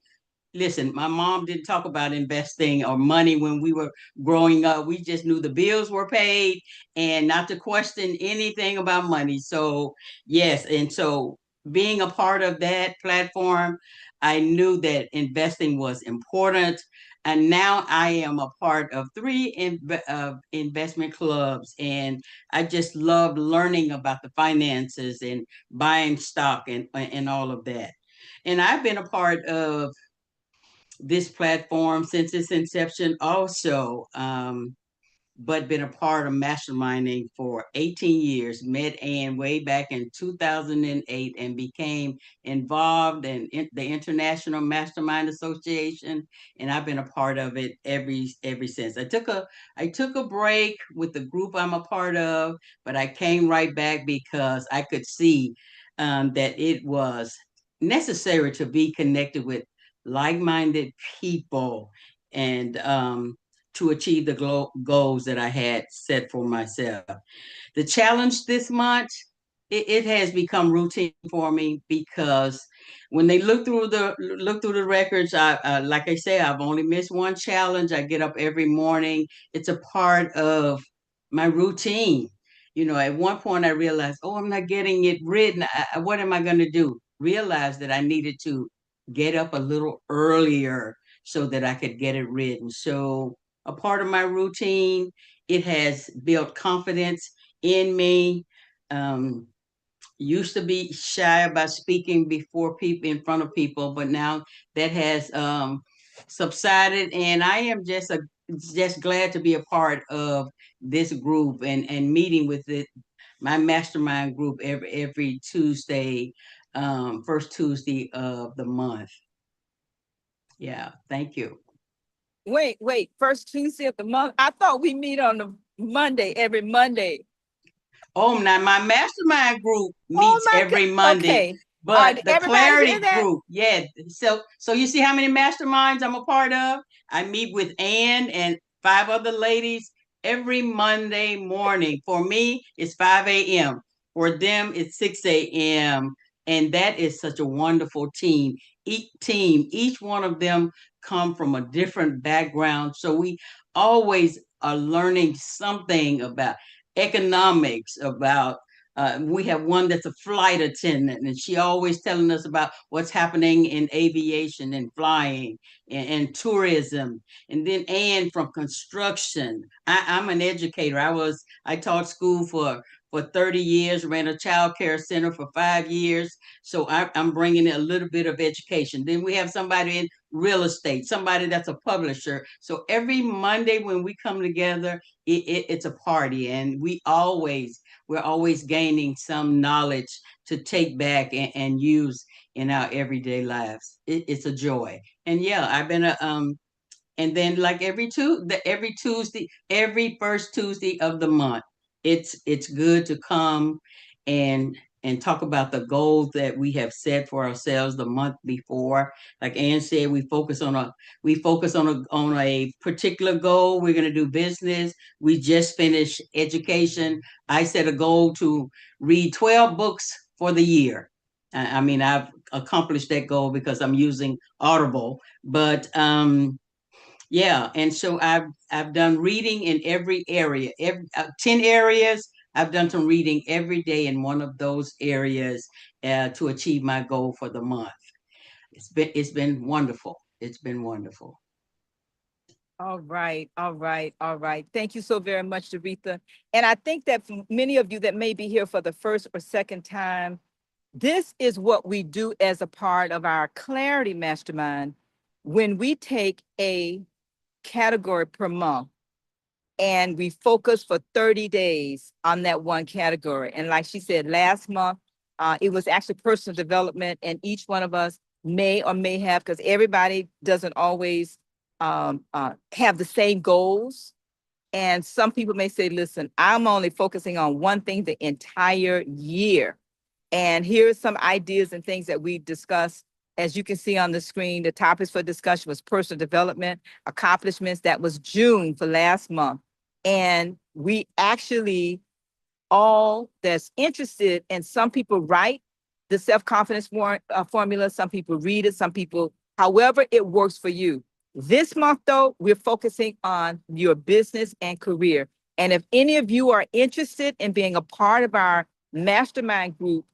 Listen, my mom didn't talk about investing or money when we were growing up. We just knew the bills were paid and not to question anything about money. So, yes. And so, being a part of that platform, I knew that investing was important. And now I am a part of 3 investment clubs. And I just love learning about the finances and buying stock and all of that. And I've been a part of this platform since its inception also, but been a part of masterminding for 18 years. Met Ann way back in 2008 and became involved in the International Mastermind Association, and I've been a part of it every since. I took a break with the group I'm a part of, but I came right back because I could see that it was necessary to be connected with like-minded people and to achieve the goals that I had set for myself. The challenge this month, it has become routine for me because when they look through the records, I like I say, I've only missed one challenge. I get up every morning. It's a part of my routine. At one point I realized, oh, I'm not getting it written. What am I going to do? Realize that I needed to get up a little earlier so that I could get it written. So a part of my routine, it has built confidence in me. Um, Used to be shy about speaking before people, in front of people, but now that has subsided, and I am just glad to be a part of this group and meeting with my mastermind group every Tuesday, first Tuesday of the month. Yeah, thank you. Wait, first Tuesday of the month. I thought we meet on the Monday, every Monday. Oh, now my mastermind group meets every Monday, okay. but the everybody clarity hear that? group, yeah. So you see how many masterminds I'm a part of? I meet with Ann and 5 other ladies every Monday morning. For me, it's 5 a.m. For them, it's 6 a.m. And that is such a wonderful each one of them come from a different background. So we always are learning something about economics, about we have one that's a flight attendant, and she always telling us about what's happening in aviation and flying and tourism. And then Anne from construction. I'm an educator. I taught school for 30 years, ran a child care center for 5 years. So I'm bringing a little bit of education. Then we have somebody in real estate, somebody that's a publisher. So every Monday when we come together, it's a party, and we're always gaining some knowledge to take back and use in our everyday lives. It's a joy. And yeah, I've been and then like every Tuesday, every first Tuesday of the month, it's good to come and talk about the goals that we have set for ourselves the month before. Like Ann said, we focus on a particular goal. We're going to do business. We just finished education. I set a goal to read 12 books for the year. I mean, I've accomplished that goal because I'm using Audible, but yeah, and so I've done reading in every area, 10 areas. I've done some reading every day in one of those areas to achieve my goal for the month. It's been wonderful. It's been wonderful. All right, all right, all right. Thank you so very much, Aretha. And I think that for many of you that may be here for the first or second time, this is what we do as a part of our Clarity Mastermind when we take a category per month and we focus for 30 days on that one category. And like she said, last month, it was actually personal development, and each one of us may or may have, because everybody doesn't always have the same goals. And some people may say, listen, I'm only focusing on one thing the entire year. And here's some ideas and things that we discussed. As you can see on the screen, the topics for discussion was personal development, accomplishments. That was June for last month. And we actually all that's interested, and some people write the self-confidence formula, some people read it, some people, however it works for you. This month, though, we're focusing on your business and career. And if any of you are interested in being a part of our mastermind group,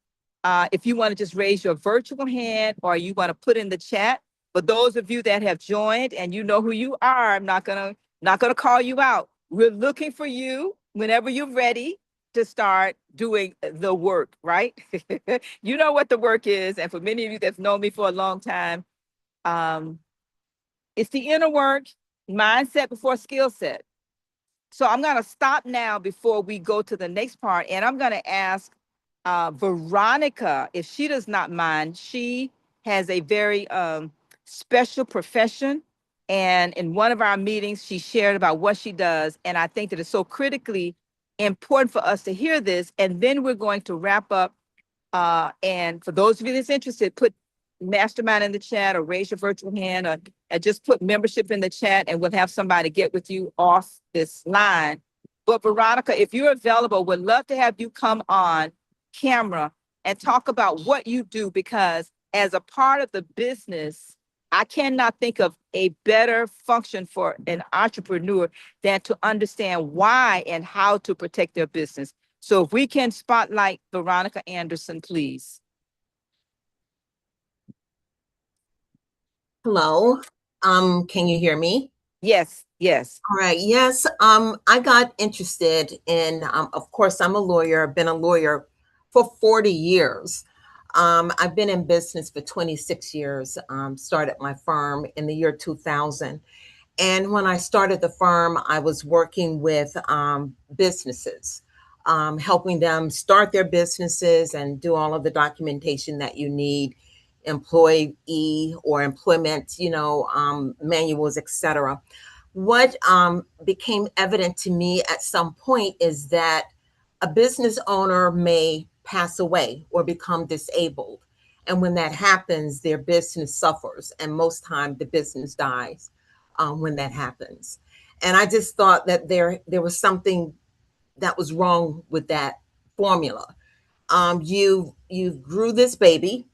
if you want to just raise your virtual hand or you want to put in the chat. For those of you that have joined and you know who you are, I'm not gonna call you out. We're looking for you whenever you're ready to start doing the work, right? You know what the work is. And for many of you that's known me for a long time, it's the inner work, mindset before skill set. So I'm going to stop now before we go to the next part. And I'm going to ask Veronica, if she does not mind. She has a very special profession. And in one of our meetings, she shared about what she does. And I think that it's so critically important for us to hear this. And then we're going to wrap up. And for those of you that's interested, put mastermind in the chat or raise your virtual hand or just put membership in the chat, and we'll have somebody get with you off this line. But Veronica, if you're available, we'd love to have you come on camera and talk about what you do, because as a part of the business, I cannot think of a better function for an entrepreneur than to understand why and how to protect their business. So if we can spotlight Veronica Anderson, please. Hello. Can you hear me? Yes, yes. All right. Yes. I got interested in, of course, I'm a lawyer. I've been a lawyer for 40 years. I've been in business for 26 years. Started my firm in the year 2000. And when I started the firm, I was working with businesses, helping them start their businesses and do all of the documentation that you need, employee or employment, manuals, etc. What became evident to me at some point is that a business owner may pass away or become disabled. And when that happens, their business suffers. And most time the business dies when that happens. And I just thought that there was something that was wrong with that formula. You grew this baby,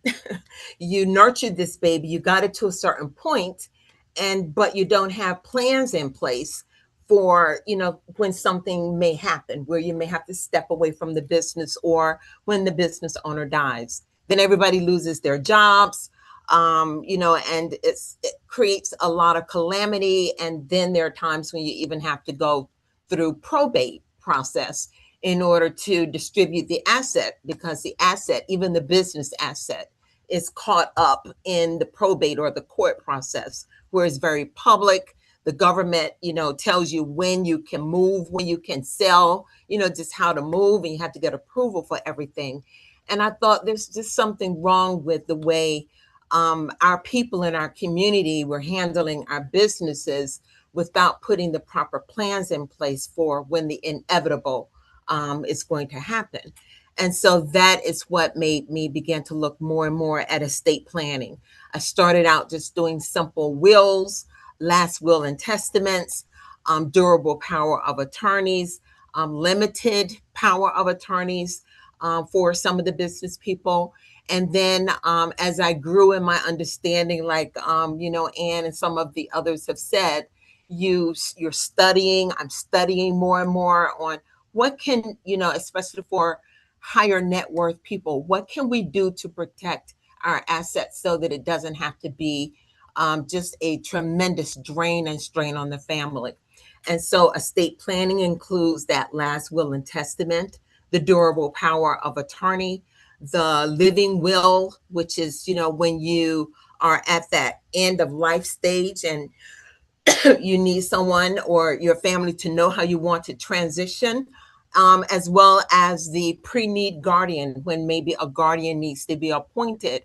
you nurtured this baby, you got it to a certain point, but you don't have plans in place for, when something may happen where you may have to step away from the business, or when the business owner dies. Then everybody loses their jobs, and it creates a lot of calamity. And then there are times when you even have to go through probate process in order to distribute the asset, because the asset, even the business asset, is caught up in the probate or the court process, where it's very public. The government, tells you when you can move, when you can sell, just how to move, and you have to get approval for everything. And I thought there's just something wrong with the way our people in our community were handling our businesses without putting the proper plans in place for when the inevitable is going to happen. And so that is what made me begin to look more and more at estate planning. I started out just doing simple wills, last will and testaments, durable power of attorneys, limited power of attorneys for some of the business people. And then as I grew in my understanding, like, Ann and some of the others have said, you're studying, I'm studying more and more on what can, especially for higher net worth people, what can we do to protect our assets so that it doesn't have to be just a tremendous drain and strain on the family. And so estate planning includes that last will and testament, the durable power of attorney, the living will, which is, when you are at that end of life stage and you need someone or your family to know how you want to transition, as well as the pre-need guardian, when maybe a guardian needs to be appointed.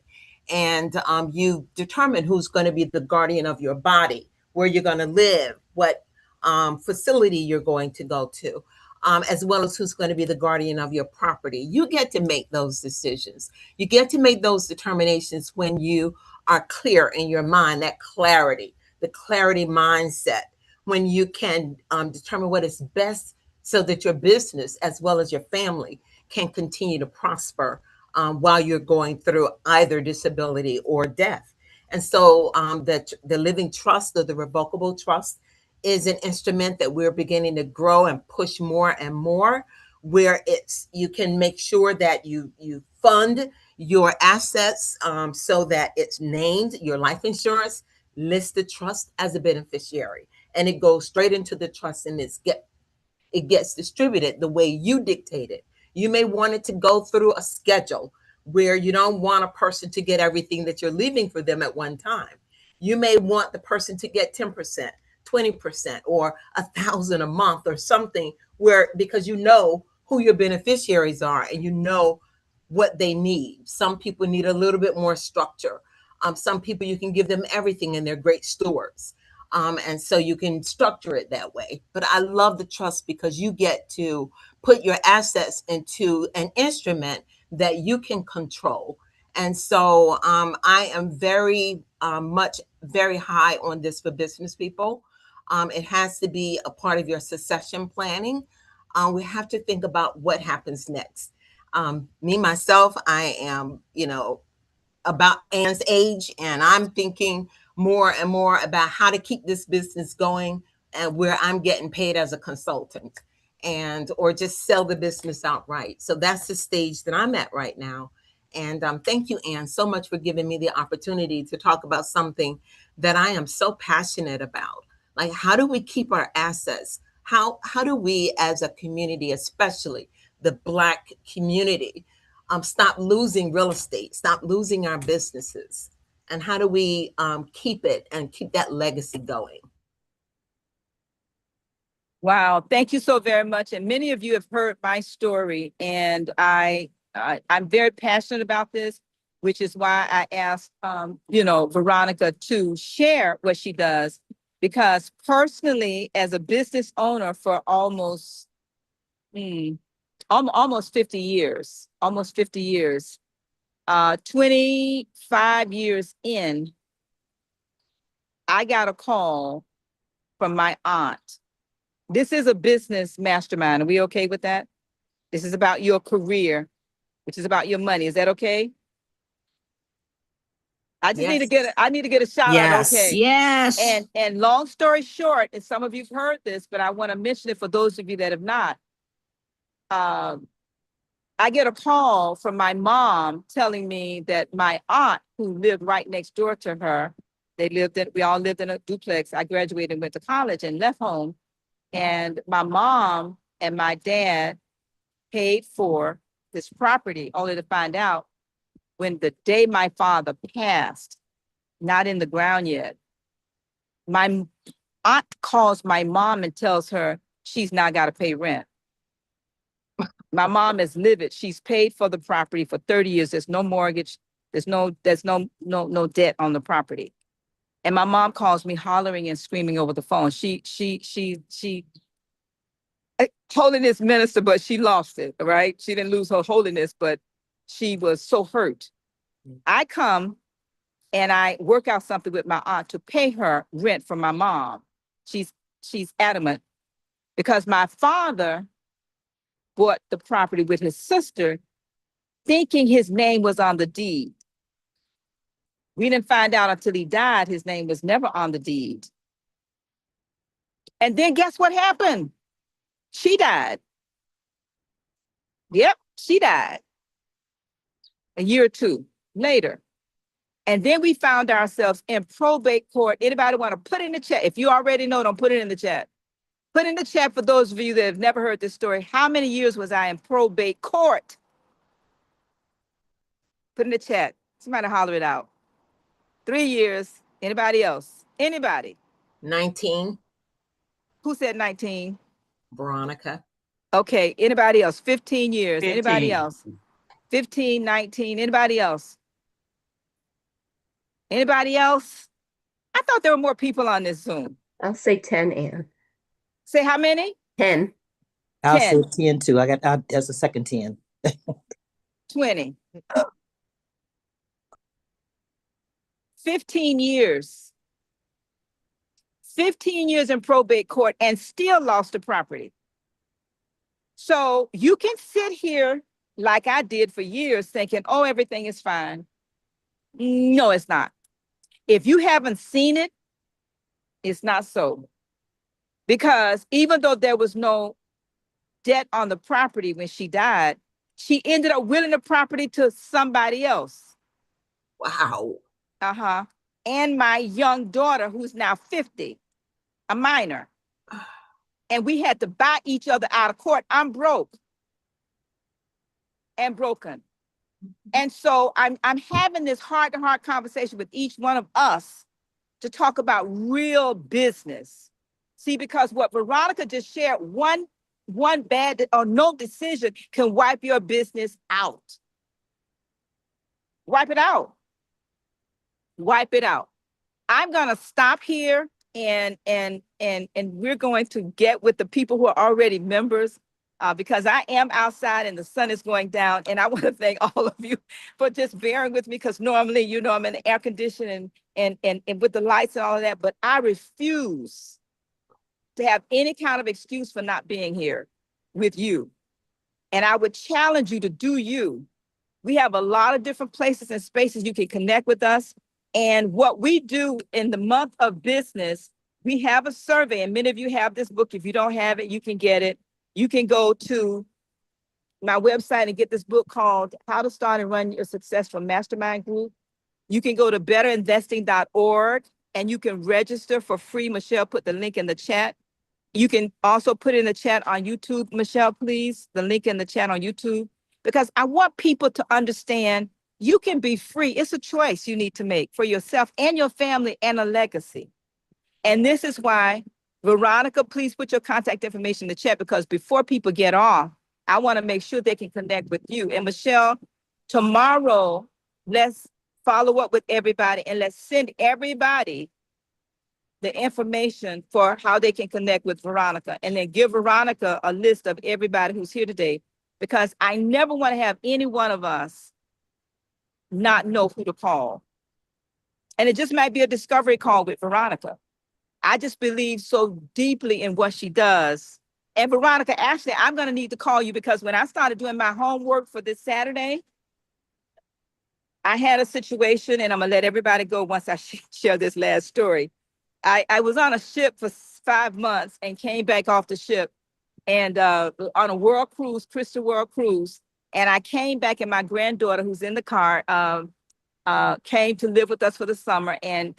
And you determine who's going to be the guardian of your body, where you're going to live, what facility you're going to go to, as well as who's going to be the guardian of your property. You get to make those decisions. You get to make those determinations when you are clear in your mind, that clarity, the clarity mindset, when you can determine what is best so that your business as well as your family can continue to prosper while you're going through either disability or death. And so the living trust or the revocable trust is an instrument that we're beginning to grow and push more and more, where you can make sure that you fund your assets so that it's named your life insurance, list the trust as a beneficiary, and it goes straight into the trust, and it gets distributed the way you dictate it. You may want it to go through a schedule where you don't want a person to get everything that you're leaving for them at one time. You may want the person to get 10%, 20%, or 1,000 a month or something, where, because you know who your beneficiaries are and you know what they need. Some people need a little bit more structure. Some people, you can give them everything and they're great stewards. And so you can structure it that way. But I love the trust because you get to put your assets into an instrument that you can control. And so I am very very high on this for business people. It has to be a part of your succession planning. We have to think about what happens next. Me, myself, I am, about Ann's age, and I'm thinking more and more about how to keep this business going, and where I'm getting paid as a consultant, or just sell the business outright. So that's the stage that I'm at right now. And thank you, Ann, so much for giving me the opportunity to talk about something that I am so passionate about. Like, how do we keep our assets? How do we as a community, especially the Black community, stop losing real estate, stop losing our businesses? And how do we keep it and keep that legacy going? Wow, thank you so very much. And many of you have heard my story, and I'm very passionate about this, which is why I asked, Veronica to share what she does, because personally, as a business owner for almost 50 years, 25 years in, I got a call from my aunt. This is a business mastermind. Are we okay with that? This is about your career. which is about your money. Is that okay? I just need to Yes. get a shout out. Yes. Okay. Yes. And long story short, and some of you've heard this, but I want to mention it for those of you that have not. I get a call from my mom telling me that my aunt, who lived right next door to her, we all lived in a duplex. I graduated and went to college and left home. And my mom and my dad paid for this property, only to find out when the day my father passed, not in the ground yet, my aunt calls my mom and tells her she's not got to pay rent. My mom is livid. She's paid for the property for 30 years. There's no mortgage. There's no debt on the property. And my mom calls me hollering and screaming over the phone. She holiness minister, but she lost it, right? She didn't lose her holiness, but she was so hurt. I come and I work out something with my aunt to pay her rent from my mom. She's adamant because my father bought the property with his sister, thinking his name was on the deed. We didn't find out until he died, his name was never on the deed. And then guess what happened? She died. Yep, she died. A year or two later. And then we found ourselves in probate court. Anybody want to put in the chat? If you already know, don't put it in the chat. Put in the chat for those of you that have never heard this story. How many years was I in probate court? Put in the chat. Somebody holler it out. 3 years. Anybody else? Anybody? 19. Who said 19? Veronica. Okay. Anybody else? 15 years. 15. Anybody else? 15, 19. Anybody else? Anybody else? I thought there were more people on this Zoom. I'll say 10, Ann. Say how many? 10. I'll 10. say 10 too. There's a second 10. 20. 15 years. 15 years in probate court and still lost the property. So you can sit here like I did for years thinking, oh, everything is fine. No, it's not. If you haven't seen it, it's not so. Because even though there was no debt on the property when she died, she ended up willing the property to somebody else. Wow. Uh-huh. And my young daughter, who's now 50, a minor. And we had to buy each other out of court. I'm broke and broken. And so I'm having this heart-to-heart conversation with each one of us to talk about real business. See, because what Veronica just shared, one bad or no decision can wipe your business out. Wipe it out. Wipe it out. I'm gonna stop here and we're going to get with the people who are already members because I am outside and the sun is going down. And I want to thank all of you for just bearing with me because normally, you know, I'm in the air conditioning and with the lights and all of that, but I refuse to have any kind of excuse for not being here with you. And I would challenge you to do you. We have a lot of different places and spaces you can connect with us. And what we do in the month of business, we have a survey, and many of you have this book. If you don't have it, you can get it. You can go to my website and get this book called How to Start and Run Your Successful Mastermind Group. You can go to betterinvesting.org and you can register for free. Michelle put the link in the chat. You can also put in the chat on YouTube, Michelle, please, the link in the chat on YouTube, because I want people to understand you can be free. It's a choice you need to make for yourself and your family and a legacy. And this is why, Veronica, please put your contact information in the chat because before people get off, I want to make sure they can connect with you. And Michelle, tomorrow, let's follow up with everybody and let's send everybody the information for how they can connect with Veronica and then give Veronica a list of everybody who's here today, because I never want to have any one of us not know who to call. And it just might be a discovery call with Veronica. I just believe so deeply in what she does And Veronica, actually, I'm going to need to call you because when I started doing my homework for this Saturday, I had a situation, and I'm going to let everybody go once I share this last story. I was on a ship for 5 months and came back off the ship and on a world cruise, Christian World Cruise. And I came back, and my granddaughter, who's in the car, came to live with us for the summer, and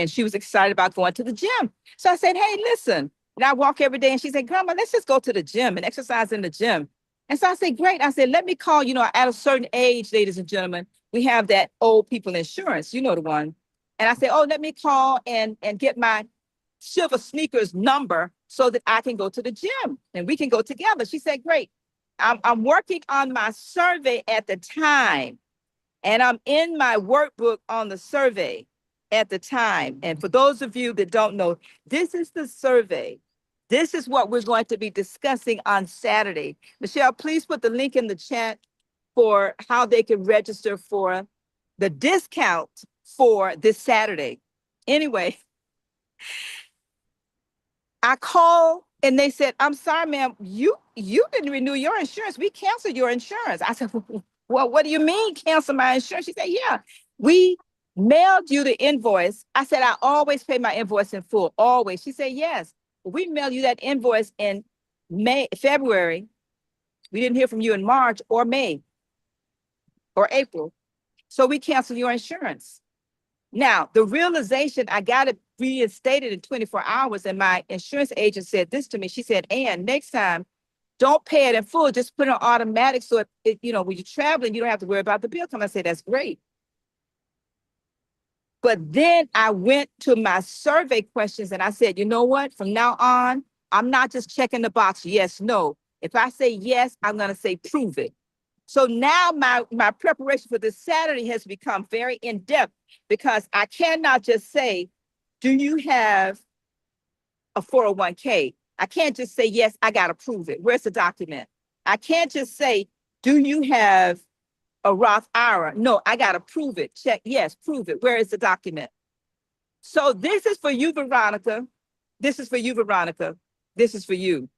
she was excited about going to the gym. So I said, hey, listen. And I walk every day, and she said, Grandma, let's just go to the gym and exercise in the gym. And so I said, great. I said, let me call, at a certain age, ladies and gentlemen, we have that old people insurance, you know the one. And I said, oh, let me call and get my Silver Sneakers number so that I can go to the gym and we can go together. She said, great. I'm working on my survey at the time. And I'm in my workbook on the survey at the time. And for those of you that don't know, this is the survey. This is what we're going to be discussing on Saturday. Michelle, please put the link in the chat for how they can register for the discount for this Saturday. Anyway, I called and they said, I'm sorry, ma'am, you didn't renew your insurance. We canceled your insurance. I said, well, what do you mean cancel my insurance? She said, yeah, we mailed you the invoice. I said, I always pay my invoice in full, always. She said, yes, we mailed you that invoice in February. We didn't hear from you in March or May or April. So we canceled your insurance. Now, the realization, I got it reinstated in 24 hours, and my insurance agent said this to me. She said, Ann, next time, don't pay it in full, just put it on automatic so when you're traveling, you don't have to worry about the bill coming. I said, that's great. But then I went to my survey questions and I said, you know what? From now on, I'm not just checking the box, yes, no. If I say yes, I'm going to say prove it. So now my preparation for this Saturday has become very in-depth because I cannot just say, do you have a 401k? I can't just say, yes, I got to prove it. Where's the document? I can't just say, do you have a Roth IRA? No, I got to prove it. Check, yes, prove it. Where is the document? So this is for you, Veronica. This is for you, Veronica. This is for you.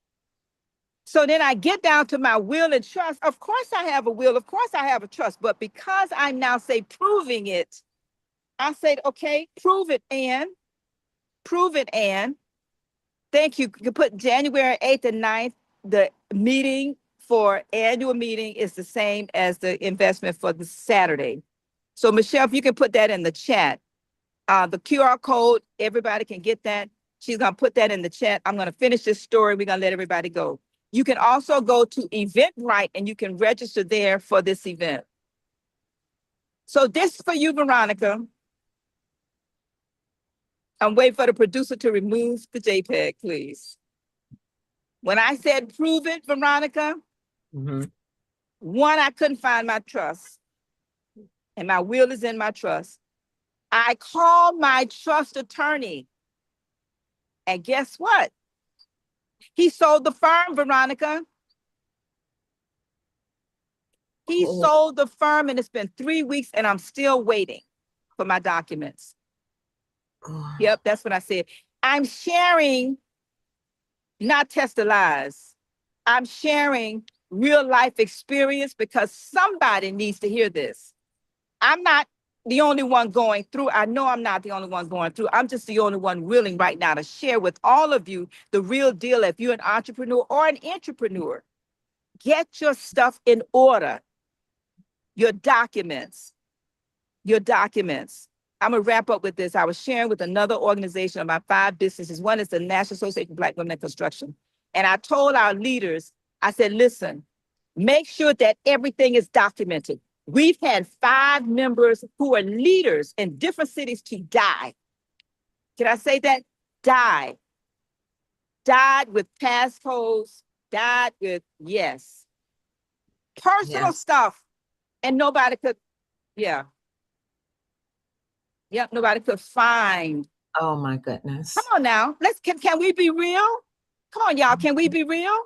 So then I get down to my will and trust. Of course I have a will. Of course I have a trust. But because I now say proving it, I said, okay, prove it, Ann. Prove it, Ann. Thank you. You can put January 8th and 9th. The meeting for annual meeting is the same as the investment for the Saturday. So Michelle, if you can put that in the chat. The QR code, everybody can get that. She's going to put that in the chat. I'm going to finish this story. We're going to let everybody go. You can also go to Eventbrite and you can register there for this event. So this is for you, Veronica. I'm waiting for the producer to remove the JPEG, please. When I said prove it, Veronica, one, I couldn't find my trust. And my will is in my trust. I called my trust attorney. And guess what? He sold the firm, Veronica. He sold the firm, and it's been 3 weeks, and I'm still waiting for my documents. Yep, that's what I said. I'm sharing, not test the lies. I'm sharing real life experience because somebody needs to hear this. I'm not the only one going through. I know I'm not the only one going through. I'm just the only one willing right now to share with all of you the real deal. If you're an entrepreneur or an entrepreneur, get your stuff in order. Your documents. I'm going to wrap up with this. I was sharing with another organization about 5 businesses. One is the National Association of Black Women in Construction. And I told our leaders, I said, listen, make sure that everything is documented. We've had 5 members who are leaders in different cities to die. Can I say that? Die. Died with passcodes, died with, yes. Personal stuff. And nobody could, Yep, nobody could find. Oh my goodness. Come on now. Can we be real? Come on, y'all. Can we be real?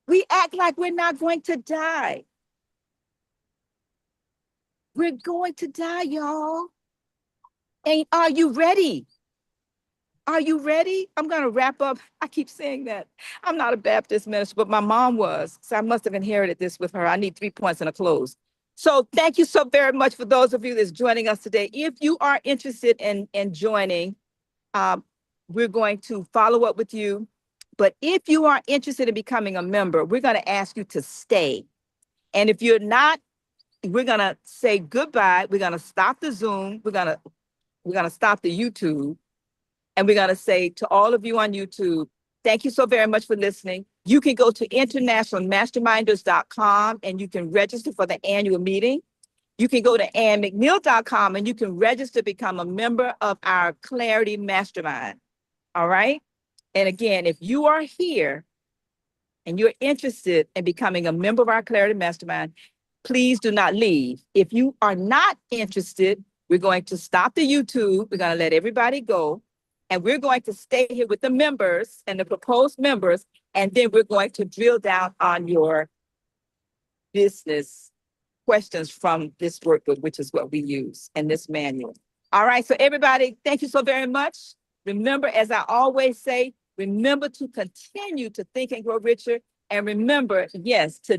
We act like we're not going to die. We're going to die, y'all. And are you ready? Are you ready? I'm going to wrap up. I keep saying that. I'm not a Baptist minister, but my mom was. So I must have inherited this with her. I need 3 points and a close. So thank you so very much for those of you that's joining us today. If you are interested in joining, we're going to follow up with you. But if you are interested in becoming a member, we're going to ask you to stay. And if you're not, we're going to say goodbye. We're going to stop the Zoom. We're going to stop the YouTube. And we're going to say to all of you on YouTube, thank you so very much for listening. You can go to internationalmasterminders.com and you can register for the annual meeting. You can go to annmcneill.com and you can register to become a member of our Clarity Mastermind. All right. And again, if you are here and you're interested in becoming a member of our Clarity Mastermind, please do not leave. If you are not interested, we're going to stop the YouTube. We're going to let everybody go. And we're going to stay here with the members and the proposed members. And then we're going to drill down on your business questions from this workbook, which is what we use in this manual. All right. So everybody, thank you so very much. Remember, as I always say, remember to continue to think and grow richer. And remember, yes, to